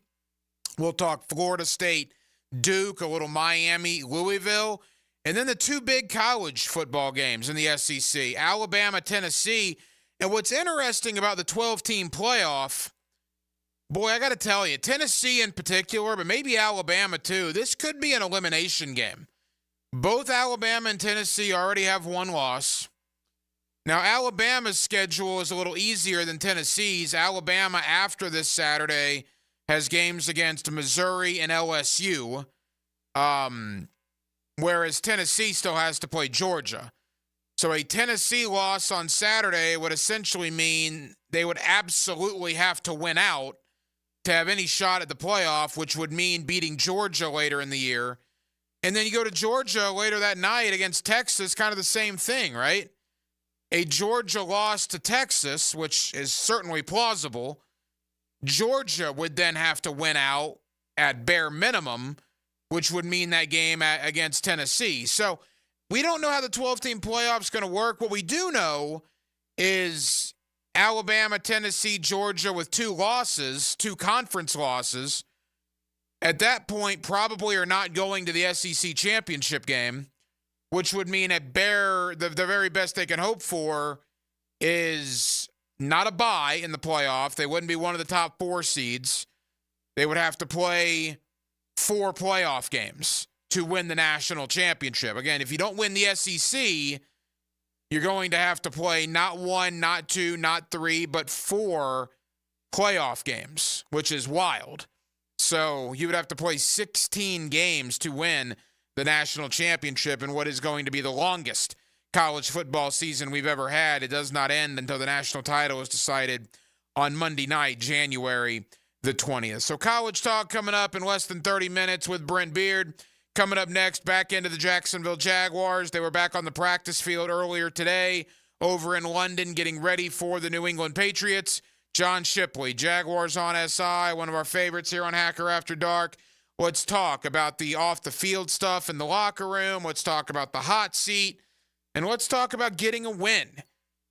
S2: We'll talk Florida State, Duke, a little Miami, Louisville. And then the two big college football games in the SEC, Alabama, Tennessee. And what's interesting about the 12-team playoff, boy, I got to tell you, Tennessee in particular, but maybe Alabama too, this could be an elimination game. Both Alabama and Tennessee already have one loss. Now, Alabama's schedule is a little easier than Tennessee's. Alabama, after this Saturday, has games against Missouri and LSU. whereas Tennessee still has to play Georgia. So a Tennessee loss on Saturday would essentially mean they would absolutely have to win out to have any shot at the playoff, which would mean beating Georgia later in the year. And then you go to Georgia later that night against Texas, kind of the same thing, right? A Georgia loss to Texas, which is certainly plausible. Georgia would then have to win out at bare minimum, which would mean that game against Tennessee. So we don't know how the 12-team playoff is going to work. What we do know is Alabama, Tennessee, Georgia with 2 losses, 2 conference losses, at that point probably are not going to the SEC championship game, which would mean the very best they can hope for is not a bye in the playoff. They wouldn't be one of the top 4 seeds. They would have to play 4 playoff games to win the national championship. Again, if you don't win the SEC, you're going to have to play not 1, not 2, not 3, but 4 playoff games, which is wild. So you would have to play 16 games to win the national championship in what is going to be the longest college football season we've ever had. It does not end until the national title is decided on Monday night, January the 20th. So college talk coming up in less than 30 minutes with Brent Beard. Coming up next, back into the Jacksonville Jaguars. They were back on the practice field earlier today over in London getting ready for the New England Patriots. John Shipley, Jaguars on SI, one of our favorites here on Hacker After Dark. Let's talk about the off-the-field stuff in the locker room. Let's talk about the hot seat. And let's talk about getting a win.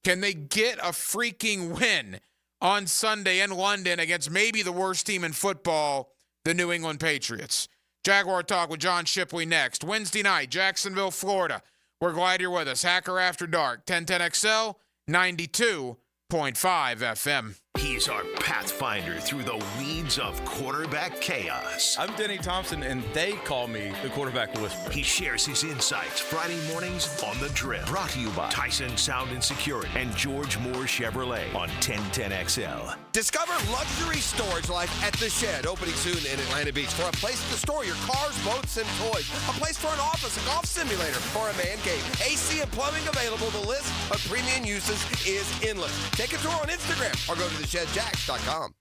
S2: Can they get a freaking win on Sunday in London against maybe the worst team in football, the New England Patriots? Jaguar Talk with John Shipley next. Wednesday night, Jacksonville, Florida. We're glad you're with us. Hacker After Dark, 1010XL, 92.5 FM.
S1: He's our pathfinder through the weeds of quarterback chaos.
S5: I'm Denny Thompson, and they call me the quarterback whisperer.
S1: He shares his insights Friday mornings on The Drill. Brought to you by Tyson Sound and Security and George Moore Chevrolet on 1010XL.
S24: Discover luxury storage life at The Shed, opening soon in Atlanta Beach, for a place to store your cars, boats, and toys. A place for an office, a golf simulator, or a man cave. AC and plumbing available. The list of premium uses is endless. Take a tour on Instagram or go to theshedjacks.com.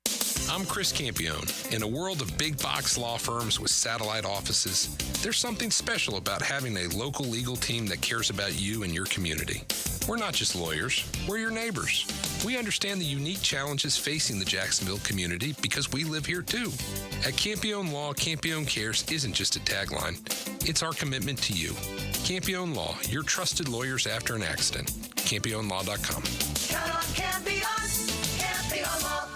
S8: I'm Chris Campione. In a world of big box law firms with satellite offices, there's something special about having a local legal team that cares about you and your community. We're not just lawyers, we're your neighbors. We understand the unique challenges facing the Jacksonville community because we live here too. At Campione Law, Campione Cares isn't just a tagline, it's our commitment to you. Campione Law, your trusted lawyers after an accident. CampioneLaw.com.
S13: Count on Campione, Campione Law.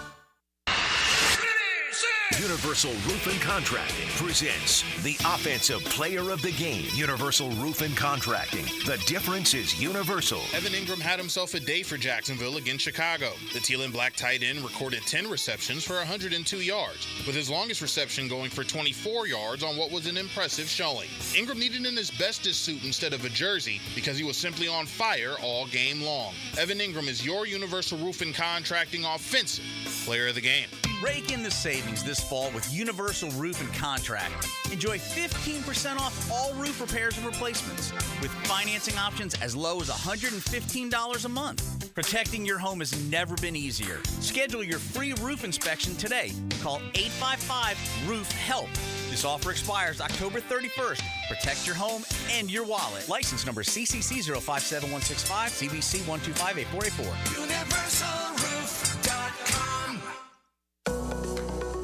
S1: Universal Roof and Contracting presents the Offensive Player of the Game. Universal Roof and Contracting. The difference is universal.
S16: Evan Ingram had himself a day for Jacksonville against Chicago. The teal and black tight end recorded 10 receptions for 102 yards, with his longest reception going for 24 yards on what was an impressive showing. Ingram needed in his bestest suit instead of a jersey because he was simply on fire all game long. Evan Ingram is your Universal Roof and Contracting Offensive Player of the Game.
S14: Rake in the savings this fall with Universal Roof and Contract. Enjoy 15% off all roof repairs and replacements with financing options as low as $115 a month. Protecting your home has never been easier. Schedule your free roof inspection today. Call 855-ROOF-HELP. This offer expires October 31st. Protect your home and your wallet. License number CCC 057165, CBC 1258484.
S13: UniversalRoof.com.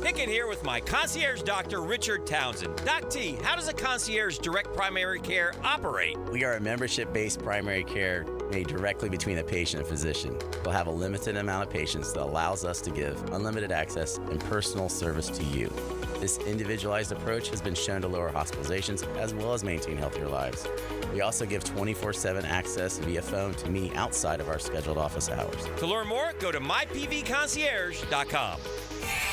S21: Pickett here with my concierge doctor, Richard Townsend. Doc T, how does a concierge direct primary care operate?
S20: We are a membership-based primary care made directly between a patient and physician. We'll have a limited amount of patients that allows us to give unlimited access and personal service to you. This individualized approach has been shown to lower hospitalizations as well as maintain healthier lives. We also give 24/7 access via phone to me outside of our scheduled office hours.
S21: To learn more, go to mypvconcierge.com.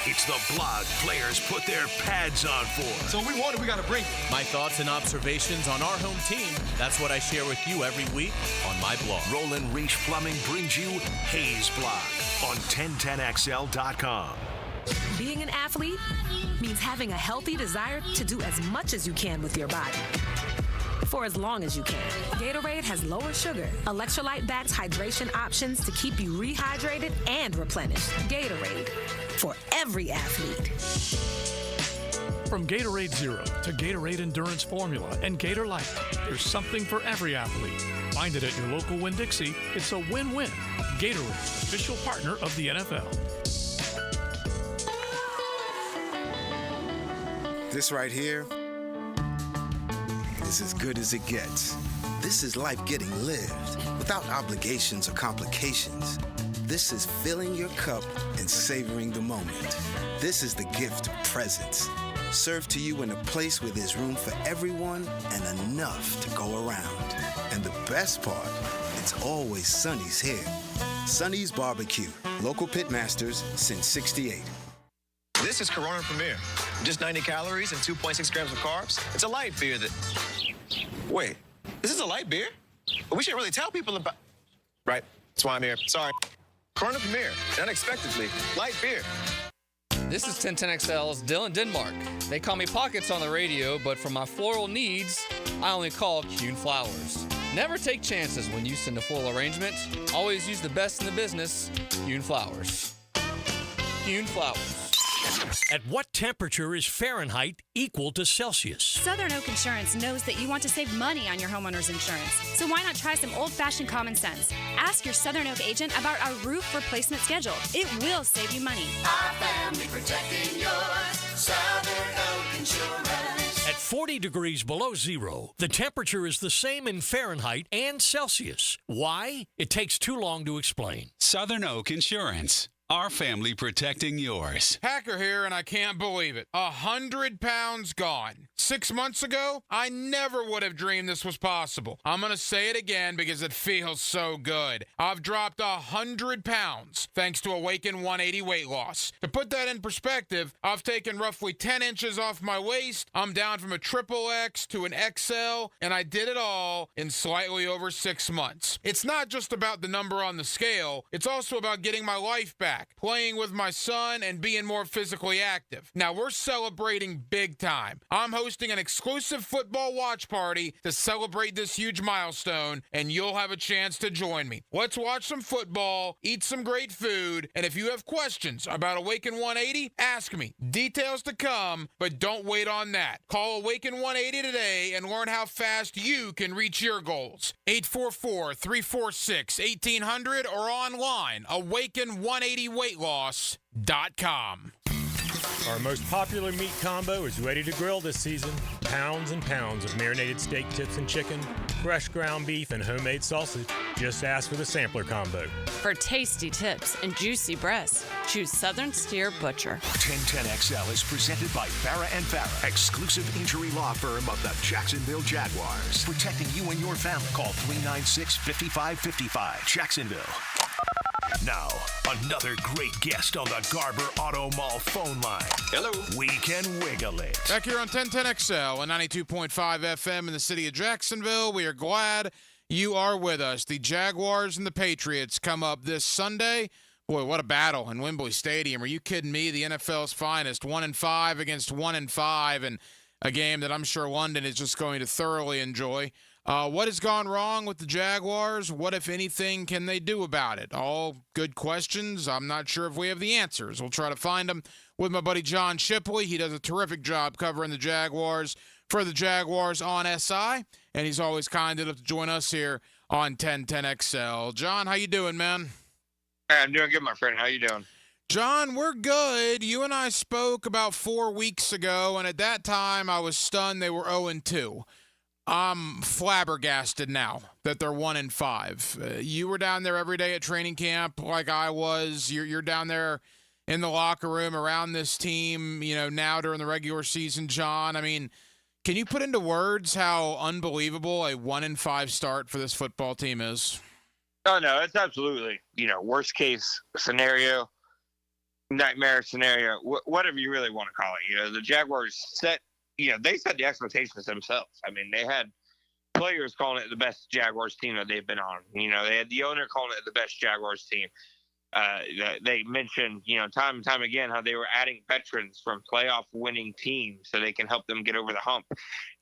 S1: It's the blog players put their pads on for.
S17: So we got to bring my thoughts and observations on our home team. That's what I share with you every week on my blog.
S1: Roland Reach Plumbing brings you Hayes Blog on 1010XL.com.
S22: Being an athlete means having a healthy desire to do as much as you can with your body.
S3: for as long as you can. Gatorade has lower sugar, electrolyte-backed hydration options to keep you rehydrated and replenished. Gatorade, for every athlete.
S11: From Gatorade Zero to Gatorade Endurance Formula and Gator Light, there's something for every athlete. Find it at your local Winn-Dixie. It's a win-win. Gatorade, official partner of the NFL.
S22: This right here is as good as it gets. This is life getting lived without obligations or complications. This is filling your cup and savoring the moment. This is the gift of presence, served to you in a place where there's room for everyone and enough to go around. And the best part, it's always Sonny's here. Sonny's Barbecue, local pit masters since '68.
S23: This is Corona Premier. Just 90 calories and 2.6 grams of carbs. It's a light beer that... Wait, this is a light beer? But we should really tell people about... Right, that's why I'm here. Sorry. Corona Premier, unexpectedly, light beer.
S25: This is 1010XL's Dylan Denmark. They call me Pockets on the radio, but for my floral needs, I only call Kuhn Flowers. Never take chances when you send a floral arrangement. Always use the best in the business, Kuhn Flowers. Kuhn Flowers.
S9: At what temperature is Fahrenheit equal to Celsius?
S26: Southern Oak Insurance knows that you want to save money on your homeowner's insurance. So why not try some old-fashioned common sense? Ask your Southern Oak agent about our roof replacement schedule. It will save you money.
S13: Our family protecting yours. Southern Oak Insurance.
S9: At 40 degrees below zero, the temperature is the same in Fahrenheit and Celsius. Why? It takes too long to explain.
S27: Southern Oak Insurance. Our family protecting yours.
S2: Hacker here, and I can't believe it. 100 pounds gone. 6 months ago, I never would have dreamed this was possible. I'm going to say it again because it feels so good. I've dropped 100 pounds thanks to Awaken 180 weight loss. To put that in perspective, I've taken roughly 10 inches off my waist. I'm down from a XXX to an XL, and I did it all in slightly over 6 months. It's not just about the number on the scale. It's also about getting my life back, playing with my son, and being more physically active. Now, we're celebrating big time. I'm hosting an exclusive football watch party to celebrate this huge milestone, and you'll have a chance to join me. Let's watch some football, eat some great food, and if you have questions about Awaken 180, ask me. Details to come, but don't wait on that. Call Awaken 180 today and learn how fast you can reach your goals. 844-346-1800 or online, Awaken180weightloss.com.
S28: Our most popular meat combo is ready to grill this season. Pounds and pounds of marinated steak tips and chicken, fresh ground beef, and homemade sausage. Just ask for the sampler combo.
S29: For tasty tips and juicy breasts, choose Southern Steer Butcher.
S1: 1010XL is presented by Farah & Farah, exclusive injury law firm of the Jacksonville Jaguars. Protecting you and your family. Call 396-5555. Jacksonville. Now, another great guest on the Garber Auto Mall phone line. Hello. We can wiggle it.
S2: Back here on 1010XL and 92.5 FM in the city of Jacksonville. We are glad you are with us. The Jaguars and the Patriots come up this Sunday. Boy, what a battle in Wembley Stadium. Are you kidding me? The NFL's finest, 1-5 against 1-5, and a game that I'm sure London is just going to thoroughly enjoy. What has gone wrong with the Jaguars? What, if anything, can they do about it? All good questions. I'm not sure if we have the answers. We'll try to find them with my buddy John Shipley. He does a terrific job covering the Jaguars for the Jaguars on SI, and he's always kind enough to join us here on 1010XL. John, how you doing, man?
S30: Hey, I'm doing good, my friend. How you doing?
S2: John, we're good. You and I spoke about 4 weeks ago, and at that time I was stunned they were 0-2. I'm flabbergasted now that they're 1-5. You were down there every day at training camp like I was. You're down there in the locker room around this team, now during the regular season, John. I mean, can you put into words how unbelievable a 1-5 start for this football team is?
S30: Oh, no, it's absolutely, worst case scenario, nightmare scenario, whatever you really want to call it. The Jaguars they set the expectations themselves. I mean, they had players calling it the best Jaguars team that they've been on. They had the owner calling it the best Jaguars team. They mentioned, time and time again how they were adding veterans from playoff winning teams so they can help them get over the hump.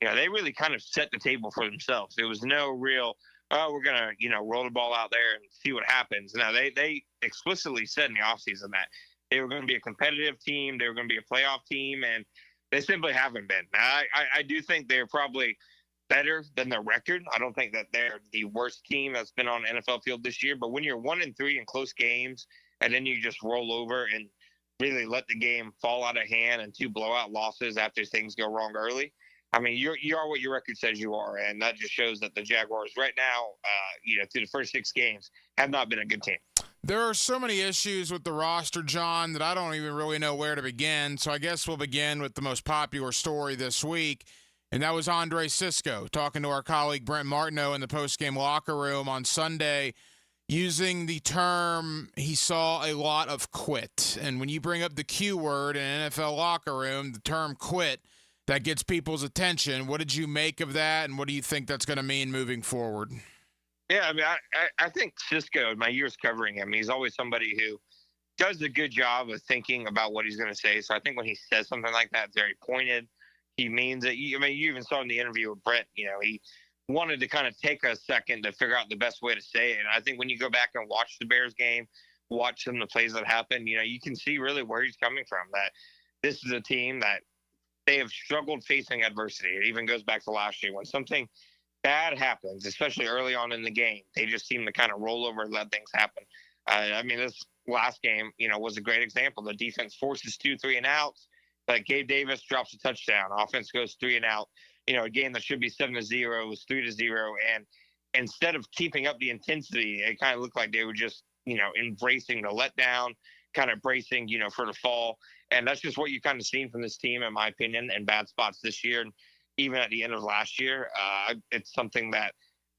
S30: They really kind of set the table for themselves. There was no real, we're going to, roll the ball out there and see what happens. Now, they explicitly said in the offseason that they were going to be a competitive team. They were going to be a playoff team, and they simply haven't been. Now, I do think they're probably better than their record. I don't think that they're the worst team that's been on the NFL field this year. But when you're 1-3 in close games, and then you just roll over and really let the game fall out of hand and 2 blowout losses after things go wrong early, I mean, you are what your record says you are, and that just shows that the Jaguars right now, through the first 6 games, have not been a good team.
S2: There are so many issues with the roster, John, that I don't even really know where to begin. So I guess we'll begin with the most popular story this week, and that was Andre Cisco talking to our colleague Brent Martineau in the postgame locker room on Sunday, using the term he saw a lot of quit. And when you bring up the Q word in an NFL locker room, the term quit, that gets people's attention. What did you make of that, and what do you think that's going to mean moving forward?
S30: Yeah, I mean, I think Cisco, in my years covering him, he's always somebody who does a good job of thinking about what he's going to say. So I think when he says something like that, it's very pointed. He means it. You even saw in the interview with Brent, he wanted to kind of take a second to figure out the best way to say it. And I think when you go back and watch the Bears game, watch some of the plays that happen, you can see really where he's coming from, that this is a team that they have struggled facing adversity. It even goes back to last year when something bad happens, especially early on in the game. They just seem to kind of roll over and let things happen. I mean, this last game, was a great example. The defense forces 2 3-and-outs, but Gabe Davis drops a touchdown. Offense goes 3 and out. A game that should be 7-0 was 3-0. And instead of keeping up the intensity, it kind of looked like they were just, embracing the letdown, kind of bracing, for the fall. And that's just what you kind of seen from this team, in my opinion, in bad spots this year. And even at the end of last year, it's something that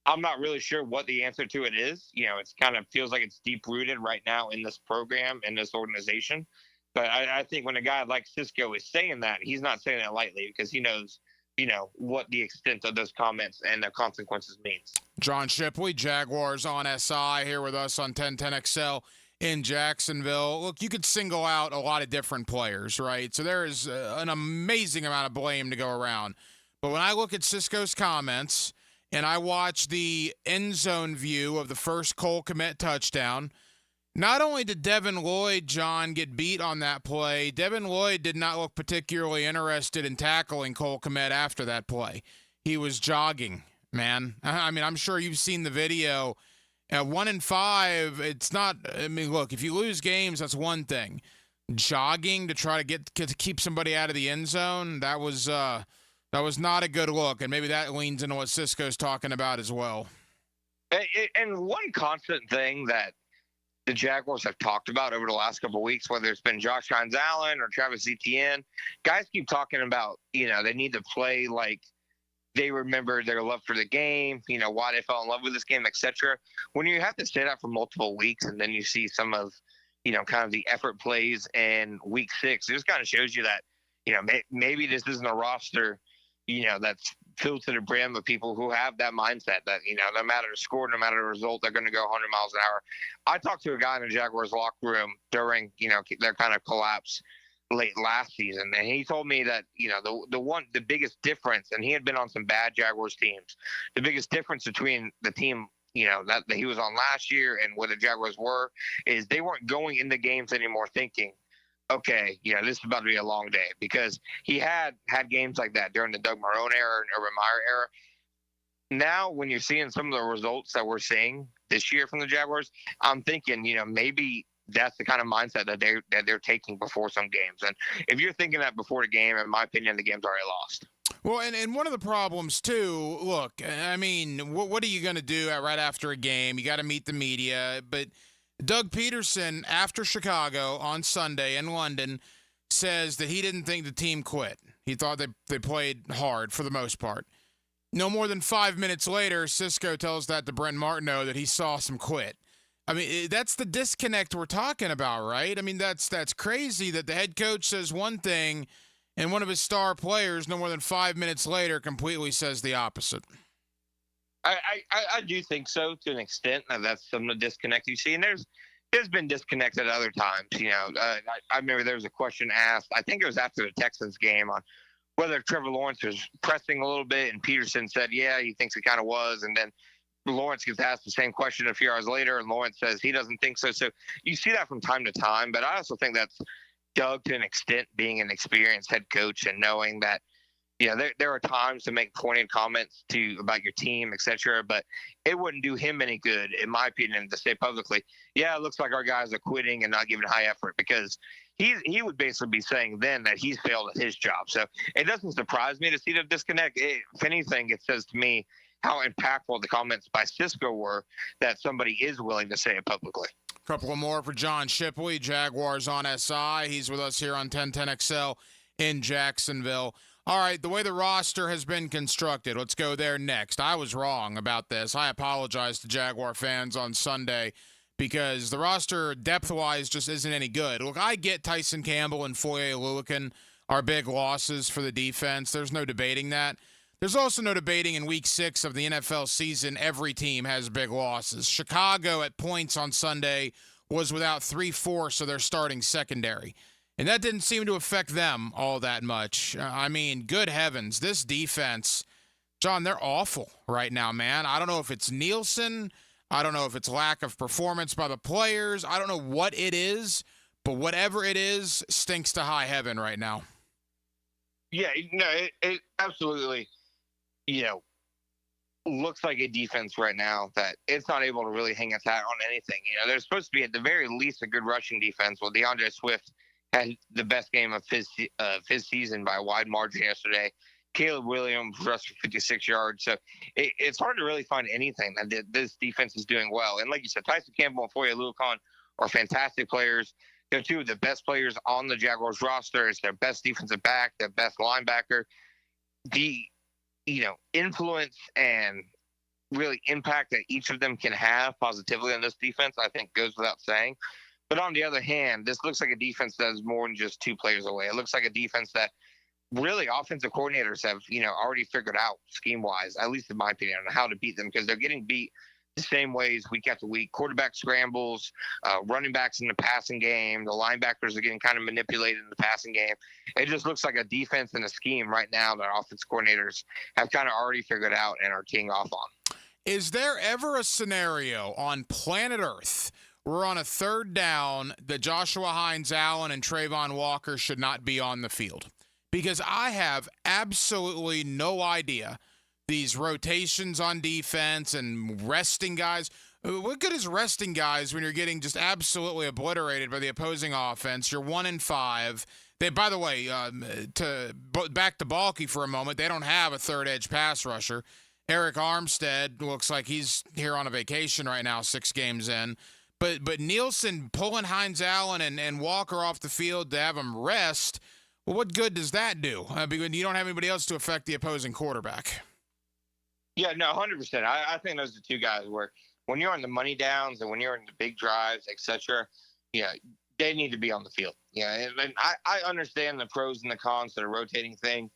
S30: I'm not really sure what the answer to it is. It's kind of feels like it's deep rooted right now in this program, in this organization. But I think when a guy like Cisco is saying that, he's not saying it lightly, because he knows, what the extent of those comments and the consequences means.
S2: John Shipley, Jaguars on SI, here with us on 1010XL in Jacksonville. Look, you could single out a lot of different players, right? So there is an amazing amount of blame to go around. But when I look at Cisco's comments and I watch the end zone view of the first Cole Kmet touchdown, not only did Devin Lloyd, John, get beat on that play, Devin Lloyd did not look particularly interested in tackling Cole Kmet after that play. He was jogging, man. I mean, I'm sure you've seen the video. At 1-5, it's not. I mean, look, if you lose games, that's one thing. Jogging to try to keep somebody out of the end zone, that was not a good look, and maybe that leans into what Cisco's talking about as well.
S30: And one constant thing that the Jaguars have talked about over the last couple of weeks, whether it's been Josh Hines-Allen or Travis Etienne, guys keep talking about, they need to play like they remember their love for the game, why they fell in love with this game, etc. When you have to say that for multiple weeks and then you see some of, kind of the effort plays in week 6, it just kind of shows you that, maybe this isn't a roster, that's filled to the brim of people who have that mindset that, no matter the score, no matter the result, they're going to go 100 miles an hour. I talked to a guy in the Jaguars locker room during, their kind of collapse late last season, and he told me that, the biggest difference, and he had been on some bad Jaguars teams, the biggest difference between the team, that he was on last year and where the Jaguars were, is they weren't going into games anymore thinking, okay, this is about to be a long day, because he had games like that during the Doug Marrone era and Urban Meyer era. Now, when you're seeing some of the results that we're seeing this year from the Jaguars, I'm thinking, maybe that's the kind of mindset that they're taking before some games. And if you're thinking that before the game, in my opinion, the game's already lost.
S2: Well, and one of the problems, too, look, I mean, what are you going to do right after a game? You got to meet the media, but Doug Peterson, after Chicago on Sunday in London, says that he didn't think the team quit. He thought they played hard for the most part. No more than 5 minutes later, Cisco tells that to Brent Martineau that he saw some quit. I mean, that's the disconnect we're talking about, right? I mean, that's crazy that the head coach says one thing and one of his star players, no more than 5 minutes later, completely says the opposite.
S30: I do think so, to an extent. That's some of the disconnect you see. And there's has been disconnected at other times. I remember there was a question asked, I think it was after the Texans game, on whether Trevor Lawrence was pressing a little bit, and Peterson said, yeah, he thinks it kind of was. And then Lawrence gets asked the same question a few hours later, and Lawrence says he doesn't think so. So you see that from time to time, but I also think that's Doug, to an extent, being an experienced head coach and knowing that, there are times to make pointed comments about your team, et cetera, but it wouldn't do him any good, in my opinion, to say publicly, yeah, it looks like our guys are quitting and not giving high effort, because he would basically be saying then that he's failed at his job. So it doesn't surprise me to see the disconnect. If anything, it says to me how impactful the comments by Cisco were, that somebody is willing to say it publicly.
S2: Couple more for John Shipley, Jaguars on SI. He's with us here on 1010XL in Jacksonville. All right, the way the roster has been constructed, let's go there next. I was wrong about this. I apologize to Jaguar fans on Sunday because the roster depth-wise just isn't any good. Look, I get Tyson Campbell and Foye Oluokun are big losses for the defense. There's no debating that. There's also no debating in Week 6 of the NFL season, every team has big losses. Chicago at points on Sunday was without 3/4 of their starting secondary. And that didn't seem to affect them all that much. I mean, good heavens, this defense, John, they're awful right now, man. I don't know if it's Nielsen. I don't know if it's lack of performance by the players. I don't know what it is, but whatever it is stinks to high heaven right now.
S30: Yeah, it absolutely, looks like a defense right now that it's not able to really hang its hat on anything. There's supposed to be at the very least a good rushing defense. Well, DeAndre Swift had the best game of his season by a wide margin yesterday. Caleb Williams rushed for 56 yards. So it's hard to really find anything that this defense is doing well. And like you said, Tyson Campbell and Foye Oluokun are fantastic players. They're two of the best players on the Jaguars roster. It's their best defensive back, their best linebacker. The influence and really impact that each of them can have positively on this defense, I think, goes without saying. But on the other hand, this looks like a defense that is more than just two players away. It looks like a defense that really offensive coordinators have, already figured out scheme-wise, at least in my opinion, on how to beat them, because they're getting beat the same ways week after week. Quarterback scrambles, running backs in the passing game. The linebackers are getting kind of manipulated in the passing game. It just looks like a defense and a scheme right now that offensive coordinators have kind of already figured out and are teeing off on.
S2: Is there ever a scenario on planet Earth where on a third down that Joshua Hines-Allen and Trayvon Walker should not be on the field? Because I have absolutely no idea. These rotations on defense and resting guys. What good is resting guys when you're getting just absolutely obliterated by the opposing offense? You're 1-5. They, by the way, back to Balky for a moment, they don't have a third edge pass rusher. Eric Armstead looks like he's here on a vacation right now, 6 games in. But Nielsen pulling Hines-Allen and Walker off the field to have them rest, well, what good does that do? Because you don't have anybody else to affect the opposing quarterback.
S30: Yeah, no, 100%. I think those are two guys where when you're on the money downs and when you're in the big drives, et cetera, they need to be on the field. And I understand the pros and the cons to the rotating thing.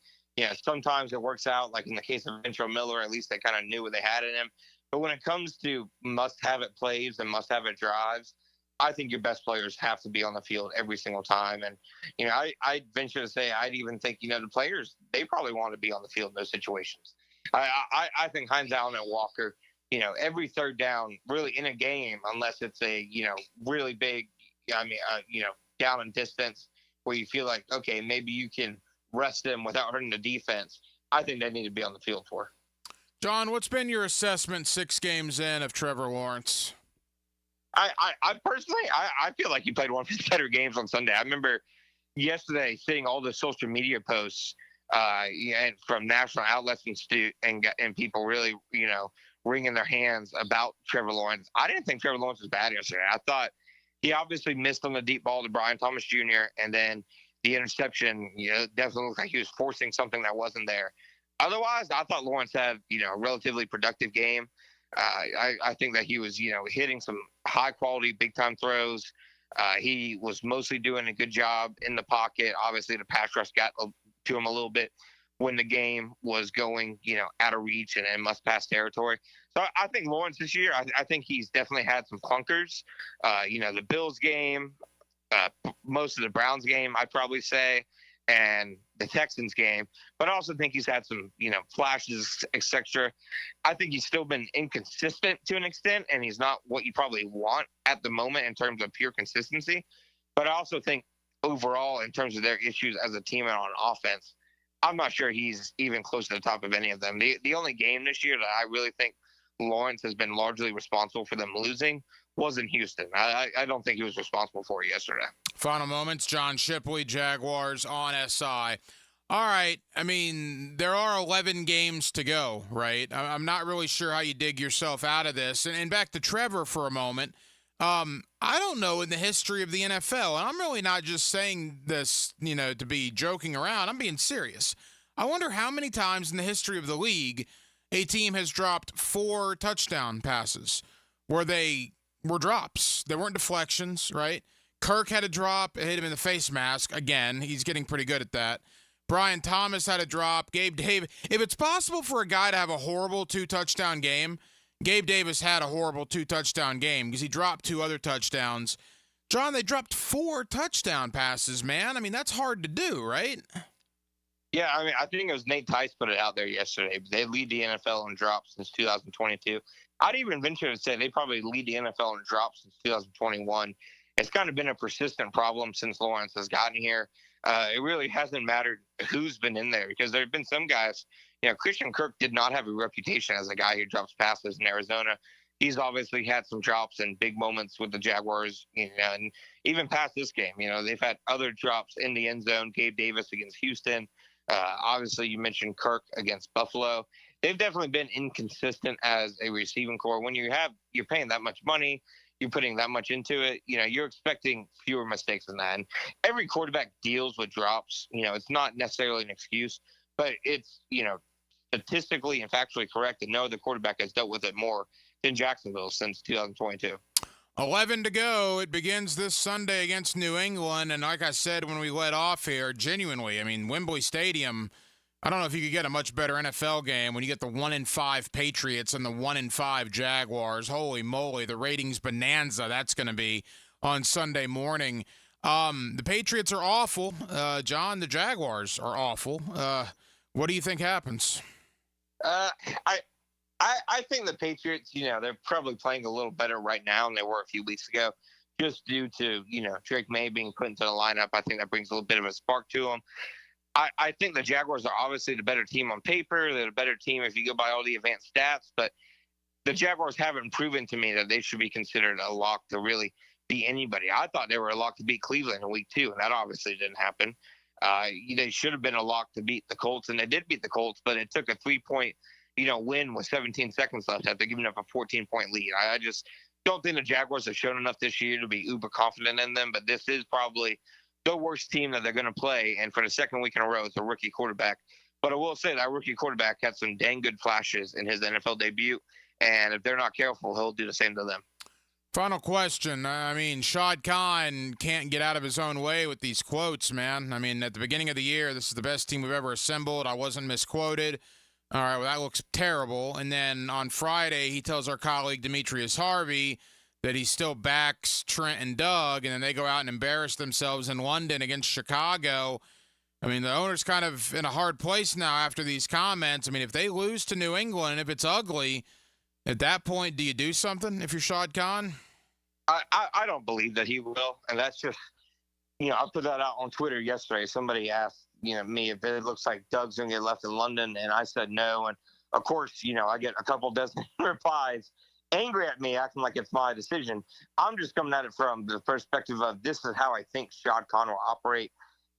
S30: Sometimes it works out, like in the case of Ventrell Miller, at least they kind of knew what they had in him. But when it comes to must-have-it plays and must-have-it drives, I think your best players have to be on the field every single time. And, I'd venture to say I'd even think, the players, they probably want to be on the field in those situations. I think Hines-Allen and Walker, every third down really in a game, unless it's a, really big, down in distance where you feel like, okay, maybe you can rest them without hurting the defense. I think they need to be on the field for.
S2: John, what's been your assessment 6 games in of Trevor Lawrence?
S30: I personally, I feel like he played one of his better games on Sunday. I remember yesterday seeing all the social media posts and from national outlets and people really, wringing their hands about Trevor Lawrence. I didn't think Trevor Lawrence was bad yesterday. I thought he obviously missed on the deep ball to Brian Thomas Jr. and then the interception, definitely looked like he was forcing something that wasn't there. Otherwise, I thought Lawrence had, a relatively productive game. I think that he was, hitting some high-quality, big-time throws. He was mostly doing a good job in the pocket. Obviously, the pass rush got to him a little bit when the game was going, out of reach and in must-pass territory. So I think Lawrence this year, I think he's definitely had some clunkers. The Bills game, most of the Browns game, I'd probably say, and the Texans game. But I also think he's had some, flashes, etc. I think he's still been inconsistent to an extent, and he's not what you probably want at the moment in terms of pure consistency. But I also think overall, in terms of their issues as a team and on offense, I'm not sure he's even close to the top of any of them. The only game this year that I really think Lawrence has been largely responsible for them losing was in Houston. I don't think he was responsible for it yesterday.
S2: Final moments, John Shipley, Jaguars on SI. All right, there are 11 games to go, right? I'm not really sure how you dig yourself out of this. And back to Trevor for a moment. I don't know in the history of the NFL, and I'm really not just saying this, to be joking around. I'm being serious. I wonder how many times in the history of the league a team has dropped 4 touchdown passes where they were drops. They weren't deflections, right? Kirk had a drop. It hit him in the face mask. Again, he's getting pretty good at that. Brian Thomas had a drop. Gabe Davis. If it's possible for a guy to have a horrible 2-touchdown game, Gabe Davis had a horrible 2-touchdown game because he dropped 2 other touchdowns. John, they dropped 4 touchdown passes, man. That's hard to do, right?
S30: Yeah, I think it was Nate Tice put it out there yesterday. They lead the NFL in drops since 2022. I'd even venture to say they probably lead the NFL in drops since 2021. It's kind of been a persistent problem since Lawrence has gotten here. It really hasn't mattered who's been in there because there have been some guys. Christian Kirk did not have a reputation as a guy who drops passes in Arizona. He's obviously had some drops and big moments with the Jaguars, and even past this game, they've had other drops in the end zone. Gabe Davis against Houston. Obviously, you mentioned Kirk against Buffalo. They've definitely been inconsistent as a receiving core. When you're paying that much money, you're putting that much into it, you're expecting fewer mistakes than that. And every quarterback deals with drops. It's not necessarily an excuse, but it's, statistically and factually correct. And no other quarterback has dealt with it more than Jacksonville since 2022.
S2: 11 to go. It begins this Sunday against New England. And like I said when we led off here, genuinely, Wembley Stadium, I don't know if you could get a much better NFL game when you get the 1-5 Patriots and the 1-5 Jaguars. Holy moly, the ratings bonanza that's going to be on Sunday morning. The Patriots are awful. John, the Jaguars are awful. What do you think happens?
S30: I think the Patriots, they're probably playing a little better right now than they were a few weeks ago, just due to, Drake May being put into the lineup. I think that brings a little bit of a spark to them. I think the Jaguars are obviously the better team on paper. They're the better team if you go by all the advanced stats. But the Jaguars haven't proven to me that they should be considered a lock to really beat anybody. I thought they were a lock to beat Cleveland in week 2, and that obviously didn't happen. They should have been a lock to beat the Colts, and they did beat the Colts, but it took a 3-point, win with 17 seconds left after giving up a 14-point lead. I just don't think the Jaguars have shown enough this year to be uber confident in them, but this is probably the worst team that they're going to play, and for the second week in a row, it's a rookie quarterback. But I will say that rookie quarterback had some dang good flashes in his NFL debut, and if they're not careful, he'll do the same to them.
S2: Final question. Shad Khan can't get out of his own way with these quotes, man. At the beginning of the year, this is the best team we've ever assembled. I wasn't misquoted. All right, well, that looks terrible. And then on Friday, he tells our colleague Demetrius Harvey that he still backs Trent and Doug, and then they go out and embarrass themselves in London against Chicago. The owner's kind of in a hard place now after these comments. If they lose to New England, if it's ugly, at that point, do you do something if you're Shad Khan?
S30: I don't believe that he will, and that's just, I put that out on Twitter yesterday. Somebody asked, me if it looks like Doug's going to get left in London, and I said no. And, of course, I get a couple dozen replies angry at me, acting like it's my decision. I'm just coming at it from the perspective of this is how I think Shad Khan will operate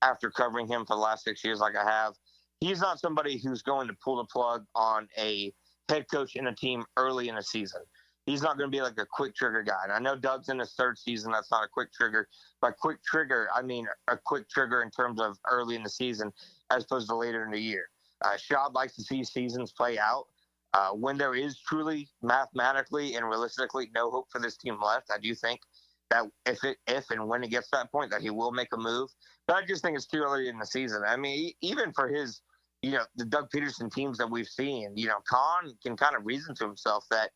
S30: after covering him for the last 6 years like I have. He's not somebody who's going to pull the plug on a head coach in a team early in a season. He's not going to be like a quick trigger guy. And I know Doug's in his 3rd season. That's not a quick trigger. By quick trigger, I mean a quick trigger in terms of early in the season as opposed to later in the year. Shad likes to see seasons play out. When there is truly mathematically and realistically no hope for this team left, I do think that if and when it gets to that point that he will make a move. But I just think it's too early in the season. Even for his, the Doug Peterson teams that we've seen, Kahn can kind of reason to himself that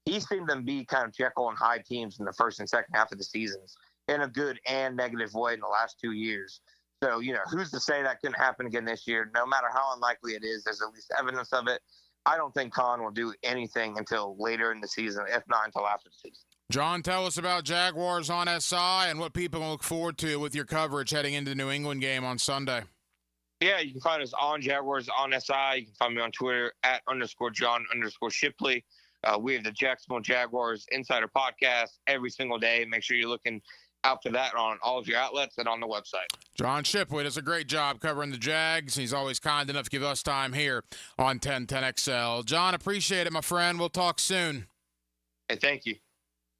S30: he's seen them be kind of Jekyll and Hyde teams in the first and second half of the seasons in a good and negative way in the last 2 years. So, who's to say that couldn't happen again this year? No matter how unlikely it is, there's at least evidence of it. I don't think Kahn will do anything until later in the season, if not until after the season.
S2: John, tell us about Jaguars on SI and what people can look forward to with your coverage heading into the New England game on Sunday.
S30: Yeah, you can find us on Jaguars on SI. You can find me on Twitter at @John_Shipley. We have the Jacksonville Jaguars Insider Podcast every single day. Make sure you're looking out for that on all of your outlets and on the website.
S2: John Shipley does a great job covering the Jags. He's always kind enough to give us time here on 1010XL. John, appreciate it, my friend. We'll talk soon.
S30: Hey, thank you.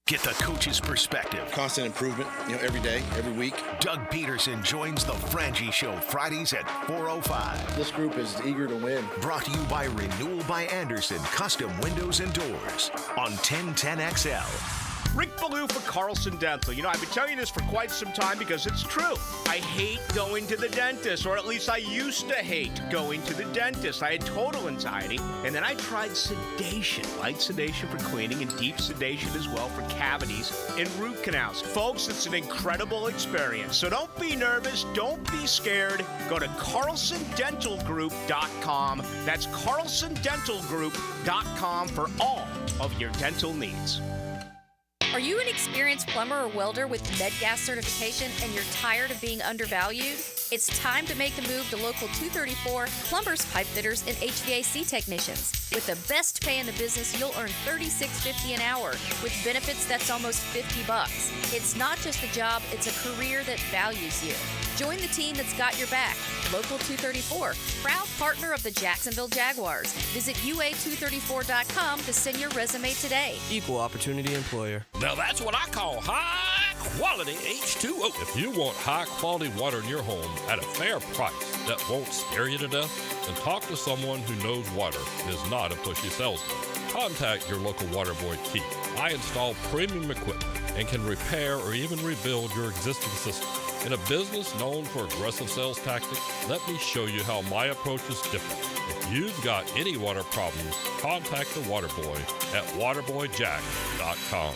S1: Get the coach's perspective.
S4: Constant improvement, every day, every week.
S1: Doug Peterson joins the Frangie Show Fridays at 4:05.
S4: This group is eager to win.
S1: Brought to you by Renewal by Anderson Custom Windows and Doors on 1010XL.
S5: Rick Ballou for Carlson Dental. I've been telling you this for quite some time because it's true. I hate going to the dentist, or at least I used to hate going to the dentist. I had total anxiety, and then I tried sedation, light sedation for cleaning and deep sedation as well for cavities and root canals. Folks, it's an incredible experience. So don't be nervous. Don't be scared. Go to CarlsonDentalGroup.com. That's CarlsonDentalGroup.com for all of your dental needs.
S6: Are you an experienced plumber or welder with MedGas certification and you're tired of being undervalued? It's time to make the move to Local 234 plumbers, pipe fitters, and HVAC technicians. With the best pay in the business, you'll earn $36.50 an hour. With benefits, that's almost $50. It's not just a job, it's a career that values you. Join the team that's got your back. Local 234, proud partner of the Jacksonville Jaguars. Visit UA234.com to send your resume today.
S7: Equal opportunity employer.
S9: Now that's what I call high-quality H2O.
S10: If you want high-quality water in your home at a fair price that won't scare you to death, then talk to someone who knows water and is not a pushy salesman. Contact your local water boy, Keith. I install premium equipment and can repair or even rebuild your existing system. In a business known for aggressive sales tactics, let me show you how my approach is different. If you've got any water problems, contact the water boy at waterboyjack.com.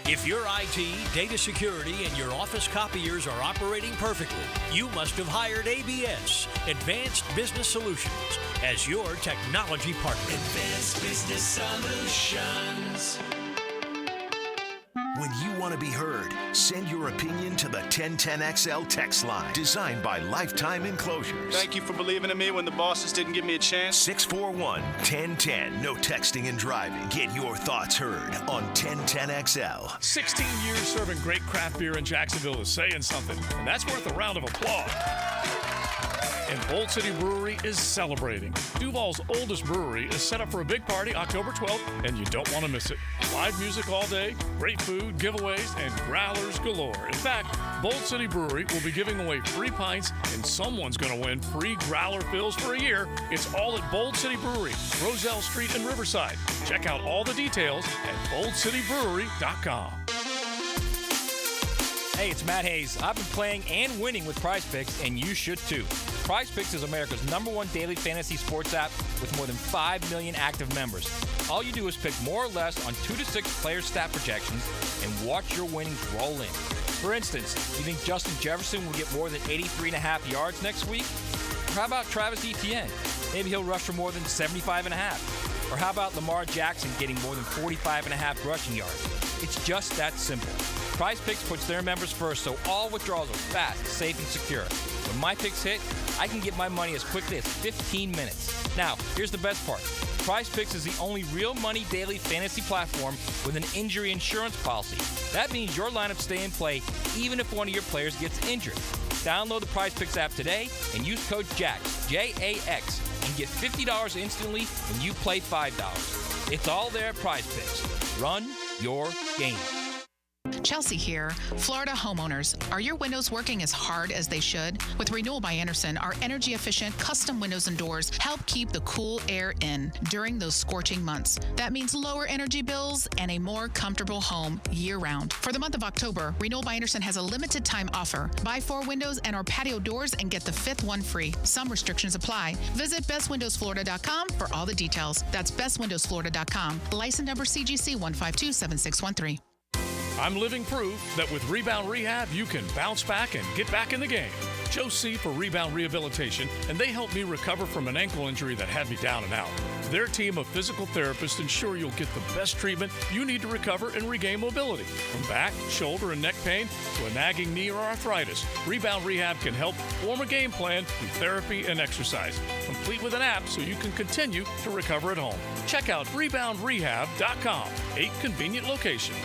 S9: If your IT, data security, and your office copiers are operating perfectly, you must have hired ABS, Advanced Business Solutions, as your technology partner.
S1: Advanced Business Solutions. When you want to be heard, send your opinion to the 1010XL text line, designed by Lifetime Enclosures.
S4: Thank you for believing in me when the bosses didn't give me a chance.
S1: 641-1010. No texting and driving. Get your thoughts heard on 1010XL.
S11: 16 years serving great craft beer in Jacksonville is saying something, and that's worth a round of applause. And Bold City Brewery is celebrating. Duval's oldest brewery is set up for a big party October 12th, and you don't want to miss it. Live music all day, great food, giveaways, and growlers galore. In fact, Bold City Brewery will be giving away free pints, and someone's going to win free growler fills for a year. It's all at Bold City Brewery, Roselle Street in Riverside. Check out all the details at boldcitybrewery.com.
S12: Hey, it's Matt Hayes. I've been playing and winning with Prize Picks, and you should too. Prize Picks is America's #1 daily fantasy sports app with more than 5 million active members. All you do is pick more or less on 2 to 6 player stat projections and watch your winnings roll in. For instance, you think Justin Jefferson will get more than 83.5 yards next week? Or how about Travis Etienne? Maybe he'll rush for more than 75.5. Or how about Lamar Jackson getting more than 45.5 rushing yards? It's just that simple. Prize Picks puts their members first, so all withdrawals are fast, safe, and secure. When my picks hit, I can get my money as quickly as 15 minutes. Now, here's the best part. Prize Picks is the only real money daily fantasy platform with an injury insurance policy. That means your lineups stay in play even if one of your players gets injured. Download the Prize Picks app today and use code JAX, J-A-X, and get $50 instantly when you play $5. It's all there at Prize Picks. Run your game.
S8: Chelsea here. Florida homeowners, are your windows working as hard as they should? With Renewal by Andersen, our energy-efficient custom windows and doors help keep the cool air in during those scorching months. That means lower energy bills and a more comfortable home year-round. For the month of October, Renewal by Andersen has a limited time offer. Buy 4 windows and our patio doors and get the 5th one free. Some restrictions apply. Visit bestwindowsflorida.com for all the details. That's bestwindowsflorida.com. License number CGC 1527613.
S11: I'm living proof that with Rebound Rehab, you can bounce back and get back in the game. Joe C. for Rebound Rehabilitation, and they helped me recover from an ankle injury that had me down and out. Their team of physical therapists ensure you'll get the best treatment you need to recover and regain mobility. From back, shoulder, and neck pain to a nagging knee or arthritis, Rebound Rehab can help form a game plan through therapy and exercise, complete with an app so you can continue to recover at home. Check out reboundrehab.com. 8 convenient locations.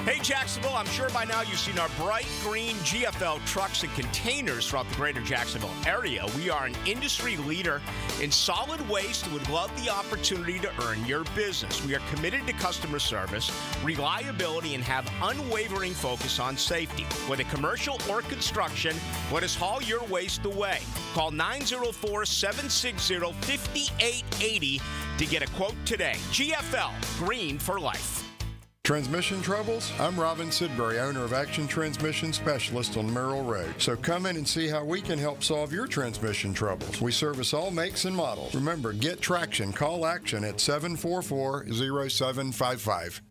S5: Hey, Jacksonville, I'm sure by now you've seen our bright green GFL trucks and containers throughout the greater Jacksonville area. We are an industry leader in solid waste and would love the opportunity to earn your business. We are committed to customer service, reliability, and have unwavering focus on safety. Whether commercial or construction, let us haul your waste away. Call 904-760-5880 to get a quote today. GFL, green for life.
S14: Transmission troubles? I'm Robin Sidbury, owner of Action Transmission Specialist on Merrill Road. So come in and see how we can help solve your transmission troubles. We service all makes and models. Remember, get traction. Call Action at 744-0755.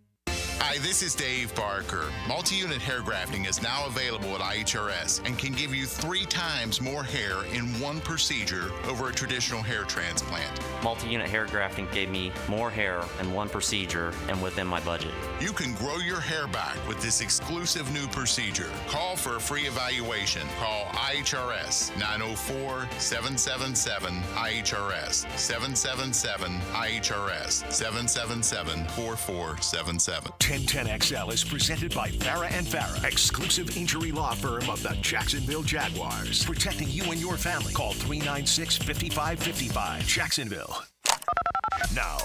S15: Hi, this is Dave Barker. Multi-unit hair grafting is now available at IHRS and can give you 3 times more hair in one procedure over a traditional hair transplant.
S16: Multi-unit hair grafting gave me more hair in one procedure and within my budget.
S15: You can grow your hair back with this exclusive new procedure. Call for a free evaluation. Call IHRS 904-777-IHRS 777-IHRS 777-4477.
S1: 1010XL is presented by Farah and Farah, exclusive injury law firm of the Jacksonville Jaguars. Protecting you and your family. Call 396-5555. Jacksonville. Now,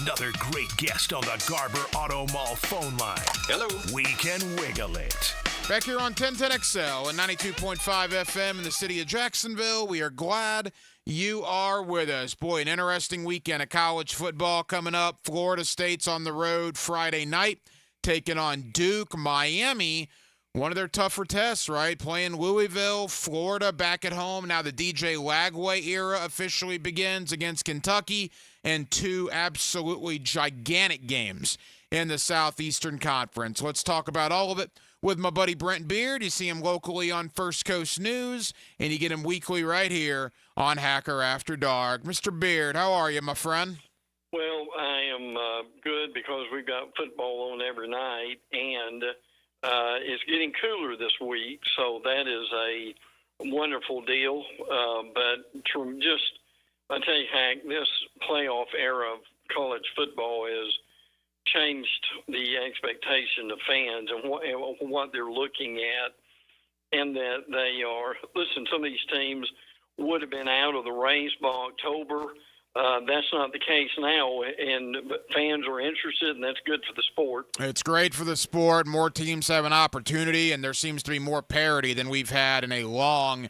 S1: another great guest on the Garber Auto Mall phone line.
S15: Hello.
S1: We can wiggle it.
S2: Back here on 1010XL and 92.5 FM in the city of Jacksonville. We are glad you are with us. Boy, an interesting weekend of college football coming up. Florida State's on the road Friday night, taking on Duke. Miami, one of their tougher tests, right? Playing Louisville, Florida back at home. Now the DJ Lagway era officially begins against Kentucky, and 2 absolutely gigantic games in the Southeastern Conference. Let's talk about all of it with my buddy Brent Beard. You see him locally on First Coast News, and you get him weekly right here on Hacker After Dark. Mr. Beard, how are you, my friend?
S17: Well, I am good because we've got football on every night, and it's getting cooler this week, so that is a wonderful deal. But I tell you, Hank, this playoff era of college football has changed the expectation of fans and what they're looking at, and that they are, listen, some of these teams would have been out of the race by October. That's not the case now, and fans are interested, and that's good for the sport.
S2: It's great for the sport. More teams have an opportunity, and there seems to be more parity than we've had in a long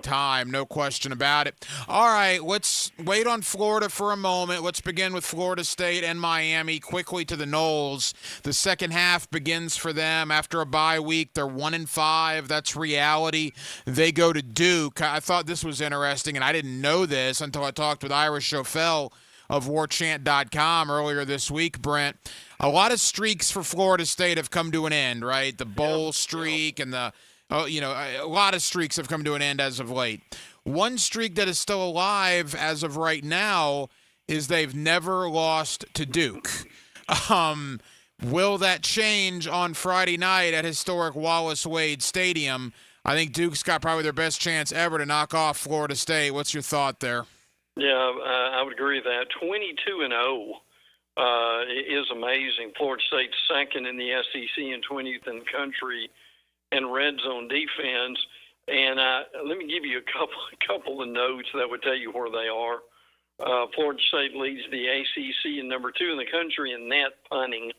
S2: time. No question about it. All right, let's wait on Florida for a moment. Let's begin with Florida State and Miami. Quickly to the Noles. The second half begins for them after a bye week. They're 1-5. That's reality. They go to Duke. I thought this was interesting, and I didn't know this until I talked with Ira Schofel of warchant.com earlier this week, Brent. A lot of streaks for Florida State have come to an end, right? The bowl streak and a lot of streaks have come to an end as of late. One streak that is still alive as of right now is they've never lost to Duke. Will that change on Friday night at historic Wallace Wade Stadium? I think Duke's got probably their best chance ever to knock off Florida State. What's your thought there?
S17: Yeah, I would agree with that. 22-0 is amazing. Florida State's second in the SEC and 20th in the country and red zone defense. And let me give you a couple of notes that would tell you where they are. Florida State leads the ACC and number 2 in the country in net punting.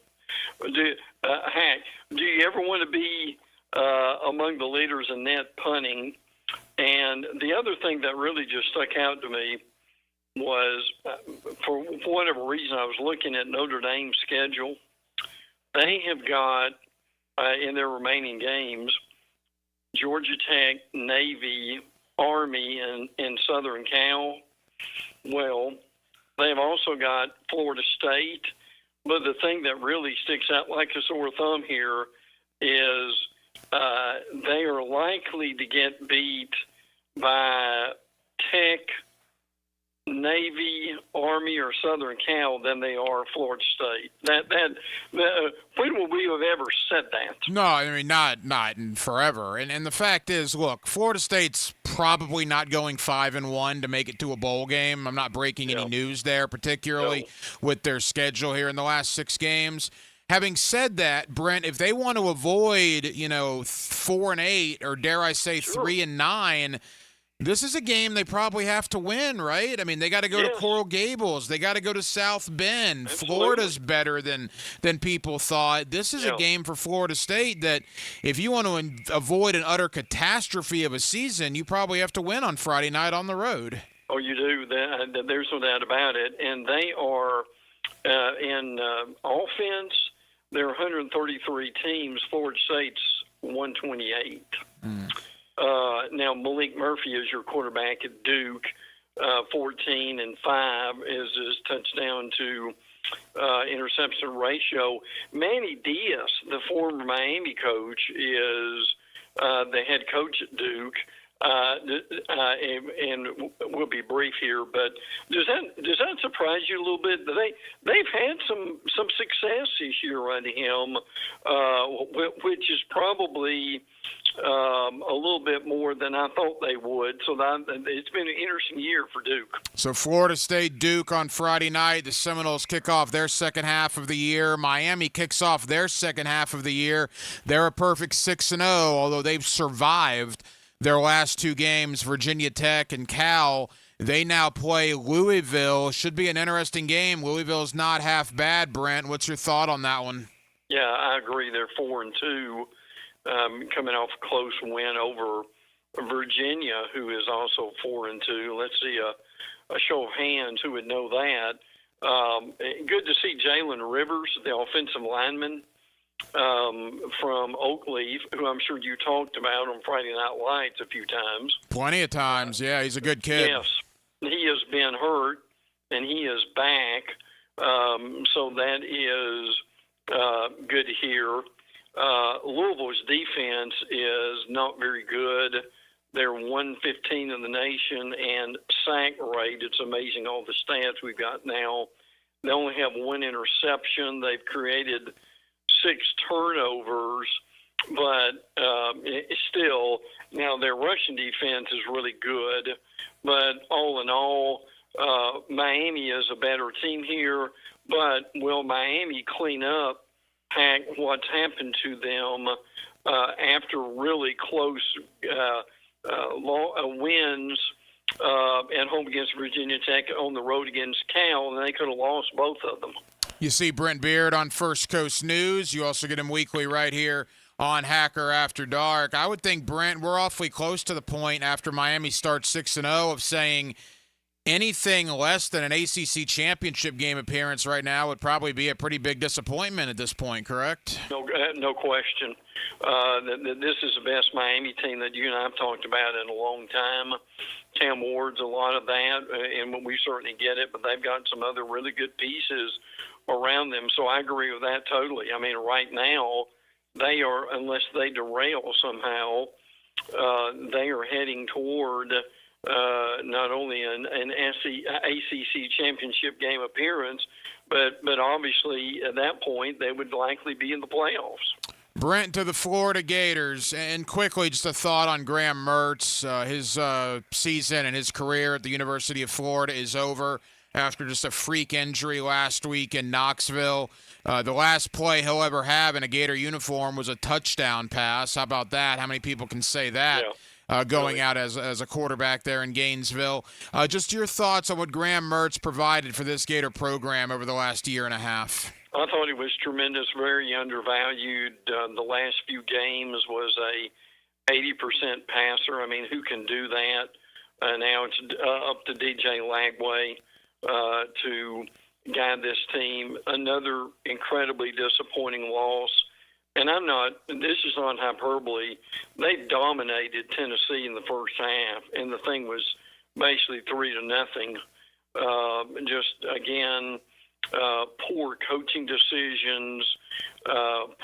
S17: Hack, do you ever want to be among the leaders in net punting? And the other thing that really just stuck out to me was, for whatever reason, I was looking at Notre Dame's schedule. They have got, in their remaining games, Georgia Tech, Navy, Army, and Southern Cal. Well, they've also got Florida State. But the thing that really sticks out like a sore thumb here is they are likely to get beat by Tech, Navy, Army, or Southern Cal than they are Florida State. When will we have ever said that?
S2: No, I mean, not in forever. And the fact is, look, Florida State's probably not going 5-1 to make it to a bowl game. I'm not breaking any news there, particularly with their schedule here in the last 6 games. Having said that, Brent, if they want to avoid, 4-8, or dare I say 3-9, this is a game they probably have to win, right? I mean, they got to go to Coral Gables. They got to go to South Bend.
S17: Absolutely.
S2: Florida's better than people thought. This is a game for Florida State that if you want to avoid an utter catastrophe of a season, you probably have to win on Friday night on the road.
S17: Oh, you do. There's no doubt about it. And they are, in offense, there are 133 teams. Florida State's 128. Now, Malik Murphy is your quarterback at Duke. 14-5 is his touchdown to interception ratio. Manny Diaz, the former Miami coach, is the head coach at Duke. And we'll be brief here, but does that surprise you a little bit? They've had some success this year under him, which is probably a little bit more than I thought they would. So it's been an interesting year for Duke.
S2: So Florida State, Duke on Friday night. The Seminoles kick off their second half of the year. Miami kicks off their second half of the year. They're a perfect 6-0, although they've survived their last 2 games, Virginia Tech and Cal. They now play Louisville. Should be an interesting game. Louisville's not half bad, Brent. What's your thought on that one?
S17: Yeah, I agree. They're 4-2, coming off a close win over Virginia, who is also 4-2. Let's see a show of hands. Who would know that? Good to see Jalen Rivers, the offensive lineman, from Oakleaf, who I'm sure you talked about on Friday Night Lights a few times.
S2: Plenty of times, yeah. He's a good kid.
S17: Yes. He has been hurt, and he is back. So that is good to hear. Louisville's defense is not very good. They're 115 in the nation, and sack rate, it's amazing all the stats we've got now. They only have 1 interception. They've created 6 turnovers, but still, now their rushing defense is really good. But all in all, Miami is a better team here. But will Miami clean up what's happened to them after really close wins at home against Virginia Tech, on the road against Cal, and they could have lost both of them?
S2: You see Brent Beard on First Coast News. You also get him weekly right here on Hacker After Dark. I would think, Brent, we're awfully close to the point after Miami starts 6-0 of saying anything less than an ACC championship game appearance right now would probably be a pretty big disappointment at this point, correct?
S17: No question. This is the best Miami team that you and I have talked about in a long time. Cam Ward's a lot of that, and we certainly get it, but they've got some other really good pieces around them. So I agree with that totally. I mean, right now, they are, unless they derail somehow, they are heading toward not only an ACC championship game appearance, but obviously at that point they would likely be in the playoffs.
S2: Brent, to the Florida Gators, and quickly just a thought on Graham Mertz. His season and his career at the University of Florida is over after just a freak injury last week in Knoxville. The last play he'll ever have in a Gator uniform was a touchdown pass. How about that? How many people can say that? Yeah. Going out as a quarterback there in Gainesville. Just your thoughts on what Graham Mertz provided for this Gator program over the last year and a half.
S17: I thought he was tremendous, very undervalued. The last few games was a 80% passer. I mean, who can do that? Now it's up to DJ Lagway to guide this team. Another incredibly disappointing loss. And this is not hyperbole. They dominated Tennessee in the first half, and the thing was basically 3-0. Just, again, poor coaching decisions,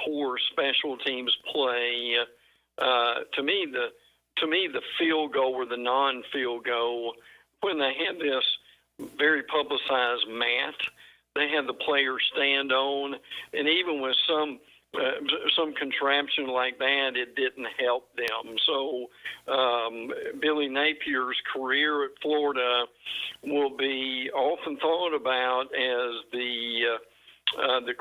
S17: poor special teams play. To me, the field goal or the non-field goal, when they had this very publicized mat, they had the players stand on, and even with some contraption like that, it didn't help them. So Billy Napier's career at Florida will be often thought about as the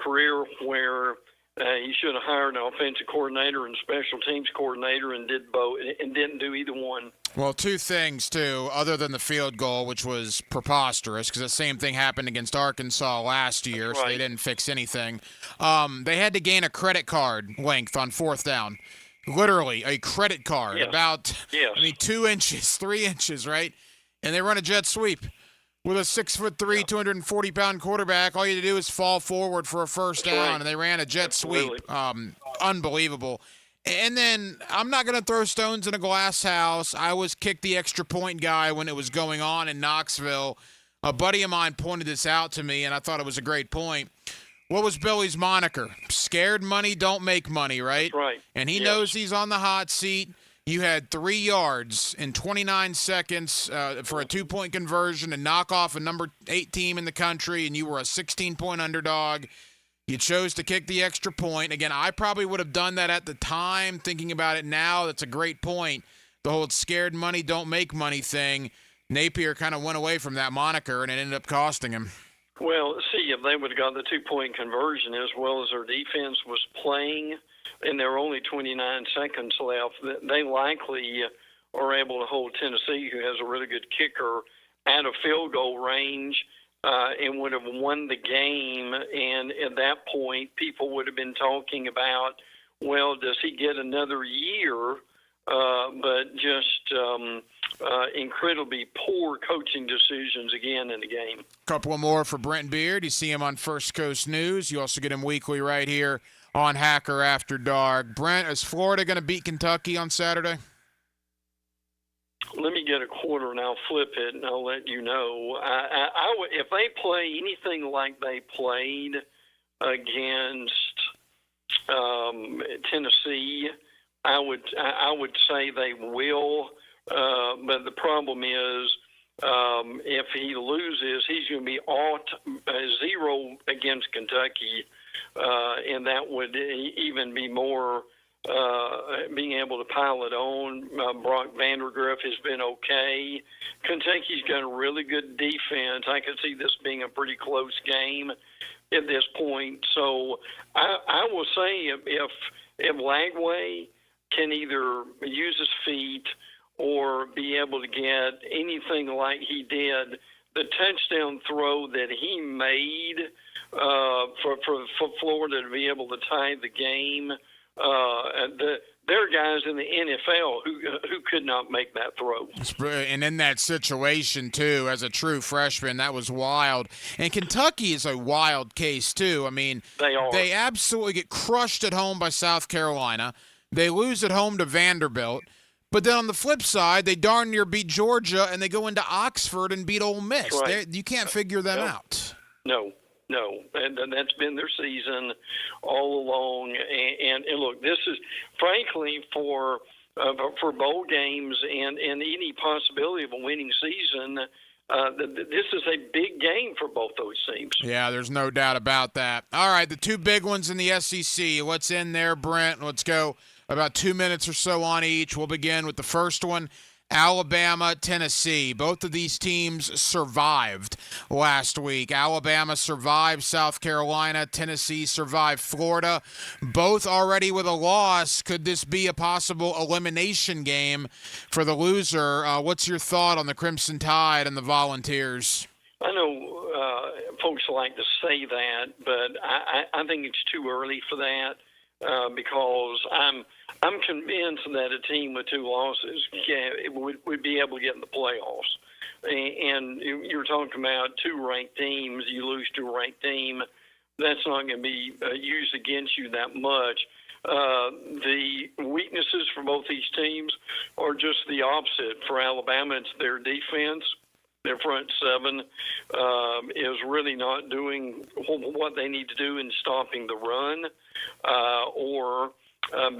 S17: career where he should have hired an offensive coordinator and special teams coordinator and did both and didn't do either one.
S2: Well, two things, too, other than the field goal, which was preposterous, because the same thing happened against Arkansas last year, so they didn't fix anything. They had to gain a credit card length on fourth down. Literally, a credit card, about 2 inches, 3 inches, right? And they run a jet sweep. With a 6'3", 240-pound quarterback, all you had to do is fall forward for a first down, and they ran a jet sweep. Unbelievable. And then I'm not going to throw stones in a glass house. I was kick the extra point guy when it was going on in Knoxville. A buddy of mine pointed this out to me, and I thought it was a great point. What was Billy's moniker? Scared money don't make money, right?
S17: That's right.
S2: And he knows he's on the hot seat. You had 3 yards in 29 seconds for a 2-point conversion and knock off a number 8 team in the country, and you were a 16-point underdog. You chose to kick the extra point. Again, I probably would have done that at the time. Thinking about it now, that's a great point. The whole scared money don't make money thing. Napier kind of went away from that moniker, and it ended up costing him.
S17: Well, see, if they would have got the 2-point conversion as well as their defense was playing, and there were only 29 seconds left, they likely are able to hold Tennessee, who has a really good kicker, at a field goal range and would have won the game. And at that point, people would have been talking about, well, does he get another year? But just incredibly poor coaching decisions again in the game.
S2: Couple more for Brent Beard. You see him on First Coast News. You also get him weekly right here on Hacker After Dark. Brent, is Florida going to beat Kentucky on Saturday?
S17: Let me get a quarter and I'll flip it and I'll let you know. I would, if they play anything like they played against Tennessee, I would say they will. But the problem is, if he loses, he's going to be all 0 against Kentucky, and that would even be more being able to pile it on. Brock Vandergriff has been okay. Kentucky's got a really good defense. I could see this being a pretty close game at this point. So I will say if Lagway can either use his feet or be able to get anything like he did, the touchdown throw that he made for Florida to be able to tie the game, there are guys in the NFL who could not make that throw.
S2: And in that situation, too, as a true freshman, that was wild. And Kentucky is a wild case, too. I mean, they absolutely get crushed at home by South Carolina. They lose at home to Vanderbilt. But then on the flip side, they darn near beat Georgia, and they go into Oxford and beat Ole Miss.
S17: Right.
S2: You can't figure them out.
S17: No. And that's been their season all along. And look, this is, frankly, for bowl games and any possibility of a winning season, this is a big game for both those teams.
S2: Yeah, there's no doubt about that. All right, the two big ones in the SEC. What's in there, Brent? Let's go about 2 minutes or so on each. We'll begin with the first one, Alabama, Tennessee. Both of these teams survived last week. Alabama survived South Carolina. Tennessee survived Florida. Both already with a loss. Could this be a possible elimination game for the loser? What's your thought on the Crimson Tide and the Volunteers?
S17: I know folks like to say that, but I think it's too early for that because I'm convinced that a team with 2 losses would be able to get in the playoffs. And you're talking about 2 ranked teams. You lose to a ranked team, that's not going to be used against you that much. The weaknesses for both these teams are just the opposite. For Alabama, it's their defense. Their front 7 is really not doing what they need to do in stopping the run or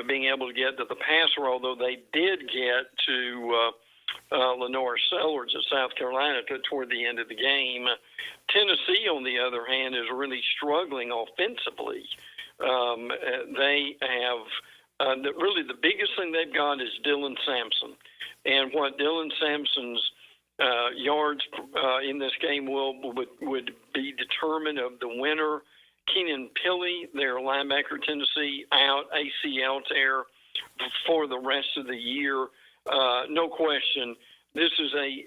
S17: being able to get to the passer, although they did get to Lenore Sellers of South Carolina toward the end of the game. Tennessee, on the other hand, is really struggling offensively. They have really the biggest thing they've got is Dylan Sampson. And what Dylan Sampson's yards in this game would be determined of the winner. Keenan Pilley, their linebacker, Tennessee, out ACL tear for the rest of the year. No question, this is a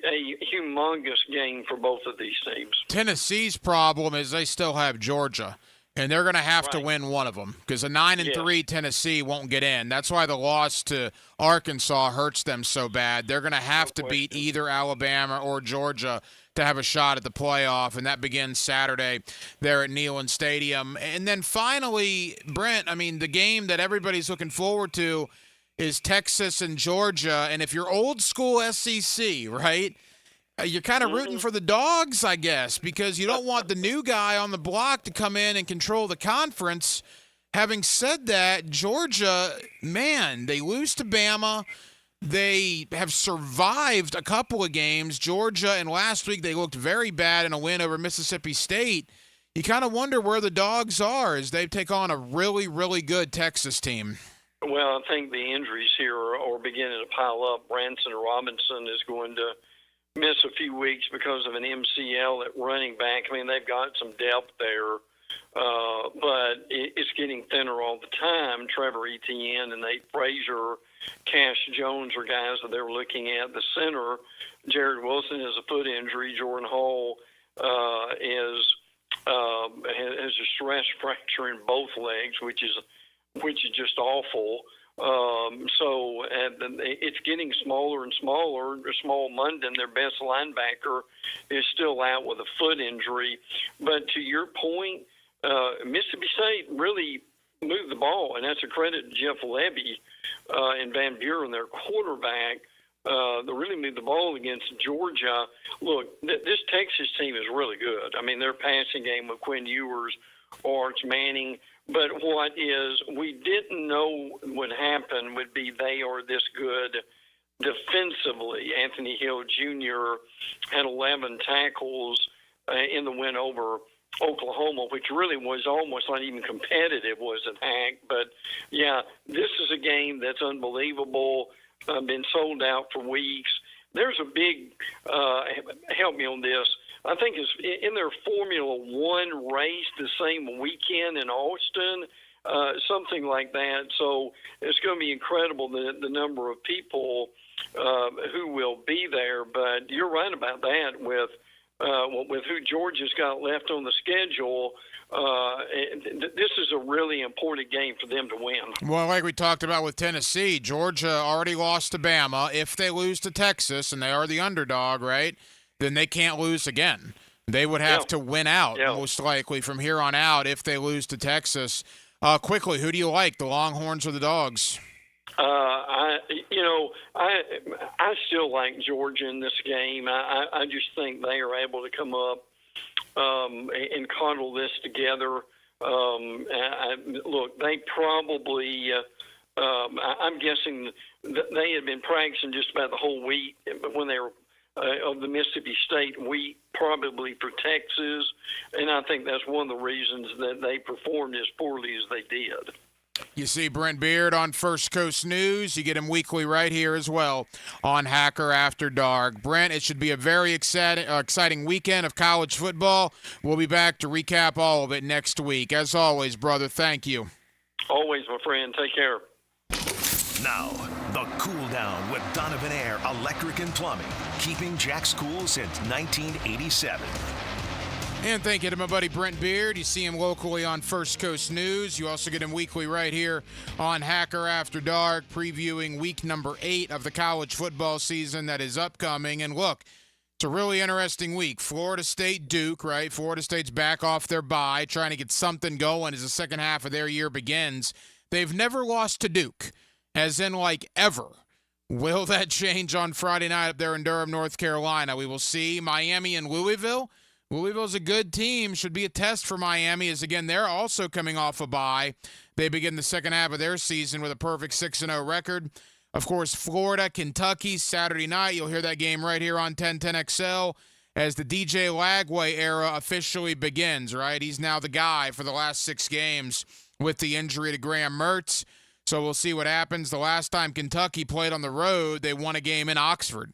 S17: humongous game for both of these teams.
S2: Tennessee's problem is they still have Georgia, and they're going to have to win one of them because a 9-3 Tennessee won't get in. That's why the loss to Arkansas hurts them so bad. They're going to have to beat either Alabama or Georgia to have a shot at the playoff, and that begins Saturday there at Neyland Stadium. And then finally, Brent, I mean, the game that everybody's looking forward to is Texas and Georgia. And if you're old school SEC, right, you're kind of rooting for the dogs, I guess, because you don't want the new guy on the block to come in and control the conference. Having said that, Georgia, man, they lose to Bama. They have survived a couple of games. Georgia, and last week they looked very bad in a win over Mississippi State. You kind of wonder where the dogs are as they take on a really, really good Texas team.
S17: Well, I think the injuries here are beginning to pile up. Branson Robinson is going to miss a few weeks because of an MCL at running back. I mean, they've got some depth there, but it's getting thinner all the time. Trevor Etienne and Nate Frazier, Cash Jones are guys that they're looking at. The center, Jared Wilson, has a foot injury. Jordan Hall has a stress fracture in both legs, which is just awful. So it's getting smaller and smaller. Small Munden, their best linebacker, is still out with a foot injury. But to your point, Mississippi State really moved the ball, and that's a credit to Jeff Levy and Van Buren, their quarterback. They really moved the ball against Georgia. Look, this Texas team is really good. I mean, their passing game with Quinn Ewers, Arch Manning. But what is we didn't know would happen would be they are this good defensively. Anthony Hill Jr. had 11 tackles in the win over Oklahoma, which really was almost not even competitive, was an act. But, yeah, this is a game that's unbelievable, been sold out for weeks. There's a big help me on this. I think it's in their Formula One race the same weekend in Austin, something like that. So it's going to be incredible the number of people who will be there. But you're right about that with who Georgia's got left on the schedule. This is a really important game for them to win.
S2: Well, like we talked about with Tennessee, Georgia already lost to Bama. If they lose to Texas, and they are the underdog, right, then they can't lose again. They would have to win out, most likely, from here on out if they lose to Texas. Quickly, who do you like, the Longhorns or the Dogs?
S17: I still like Georgia in this game. I just think they are able to come up and coddle this together. Look, they probably I'm guessing that they had been practicing just about the whole week when they were of the Mississippi State week, probably for Texas, and I think that's one of the reasons that they performed as poorly as they did.
S2: You see Brent Beard on First Coast News. You get him weekly right here as well on Hacker After Dark. Brent, it should be a very exciting weekend of college football. We'll be back to recap all of it next week. As always, brother, thank you.
S17: Always, my friend. Take care.
S1: Now, the Cool Down with Donovan Air Electric and Plumbing, keeping Jack's cool since 1987.
S2: And thank you to my buddy Brent Beard. You see him locally on First Coast News. You also get him weekly right here on Hacker After Dark, previewing week number 8 of the college football season that is upcoming. And look, it's a really interesting week. Florida State, Duke, right? Florida State's back off their bye, trying to get something going as the second half of their year begins. They've never lost to Duke, as in like ever. Will that change on Friday night up there in Durham, North Carolina? We will see. Miami and Louisville. Louisville's a good team. Should be a test for Miami, as, again, they're also coming off a bye. They begin the second half of their season with a perfect 6-0 record. Of course, Florida, Kentucky, Saturday night. You'll hear that game right here on 1010XL as the DJ Lagway era officially begins, right? He's now the guy for the last 6 games with the injury to Graham Mertz. So we'll see what happens. The last time Kentucky played on the road, they won a game in Oxford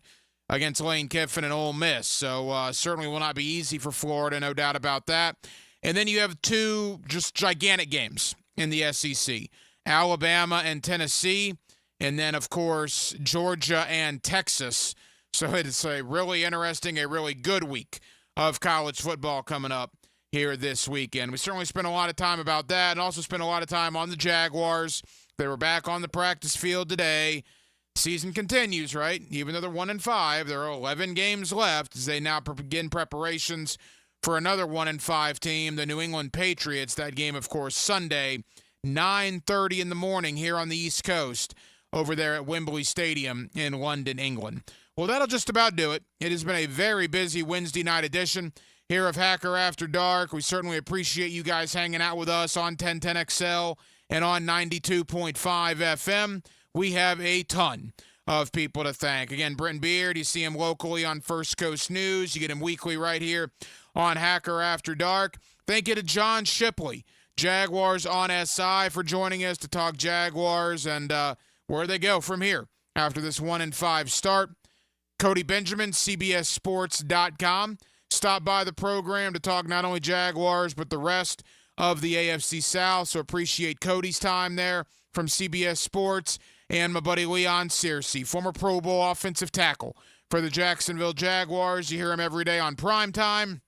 S2: against Lane Kiffin and Ole Miss. So certainly will not be easy for Florida, no doubt about that. And then you have 2 just gigantic games in the SEC, Alabama and Tennessee, and then, of course, Georgia and Texas. So it's a really interesting, a really good week of college football coming up here this weekend. We certainly spent a lot of time about that, and also spent a lot of time on the Jaguars. They were back on the practice field today. Season continues, right? Even though they're 1-5, there are 11 games left as they now begin preparations for another 1-5 team, the New England Patriots. That game, of course, Sunday, 9:30 in the morning here on the East Coast over there at Wembley Stadium in London, England. Well, that'll just about do it. It has been a very busy Wednesday night edition here of Hacker After Dark. We certainly appreciate you guys hanging out with us on 1010XL and on 92.5 FM. We have a ton of people to thank. Again, Brent Beard, you see him locally on First Coast News. You get him weekly right here on Hacker After Dark. Thank you to John Shipley, Jaguars on SI, for joining us to talk Jaguars and where they go from here after this 1-5 start. Cody Benjamin, CBSSports.com. Stop by the program to talk not only Jaguars, but the rest of the AFC South. So appreciate Cody's time there from CBS Sports. And my buddy Leon Searcy, former Pro Bowl offensive tackle for the Jacksonville Jaguars. You hear him every day on Primetime.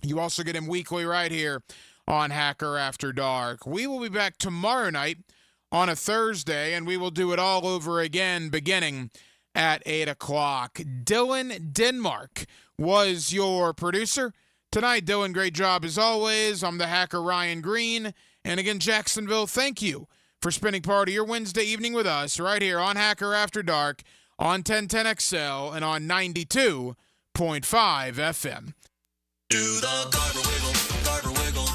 S2: You also get him weekly right here on Hacker After Dark. We will be back tomorrow night on a Thursday, and we will do it all over again beginning at 8 o'clock. Dylan Denmark was your producer tonight. Dylan, great job as always. I'm the Hacker Ryan Green. And again, Jacksonville, thank you for spending part of your Wednesday evening with us right here on Hacker After Dark on 1010XL and on 92.5 FM.
S13: Do the Garber Wiggle, Garber Wiggle,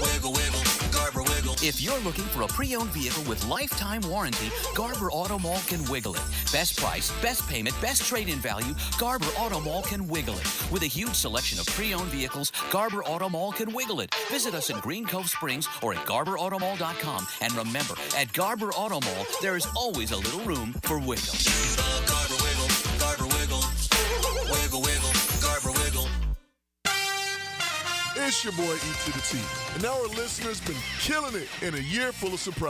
S13: Wiggle Wiggle, Garber Wiggle.
S3: If you're looking for a pre-owned vehicle with lifetime warranty, Garber Auto Mall can wiggle it. Best price, best payment, best trade-in value, Garber Auto Mall can wiggle it. With a huge selection of pre-owned vehicles, Garber Auto Mall can wiggle it. Visit us in Green Cove Springs or at GarberAutomall.com. And remember, at Garber Auto Mall, there is always a little room for wiggle.
S13: Do the Garber Wiggle, Garber Wiggle, Wiggle Wiggle, Garber Wiggle.
S18: It's your boy E to the T, and our listeners been killing it in a year full of surprises.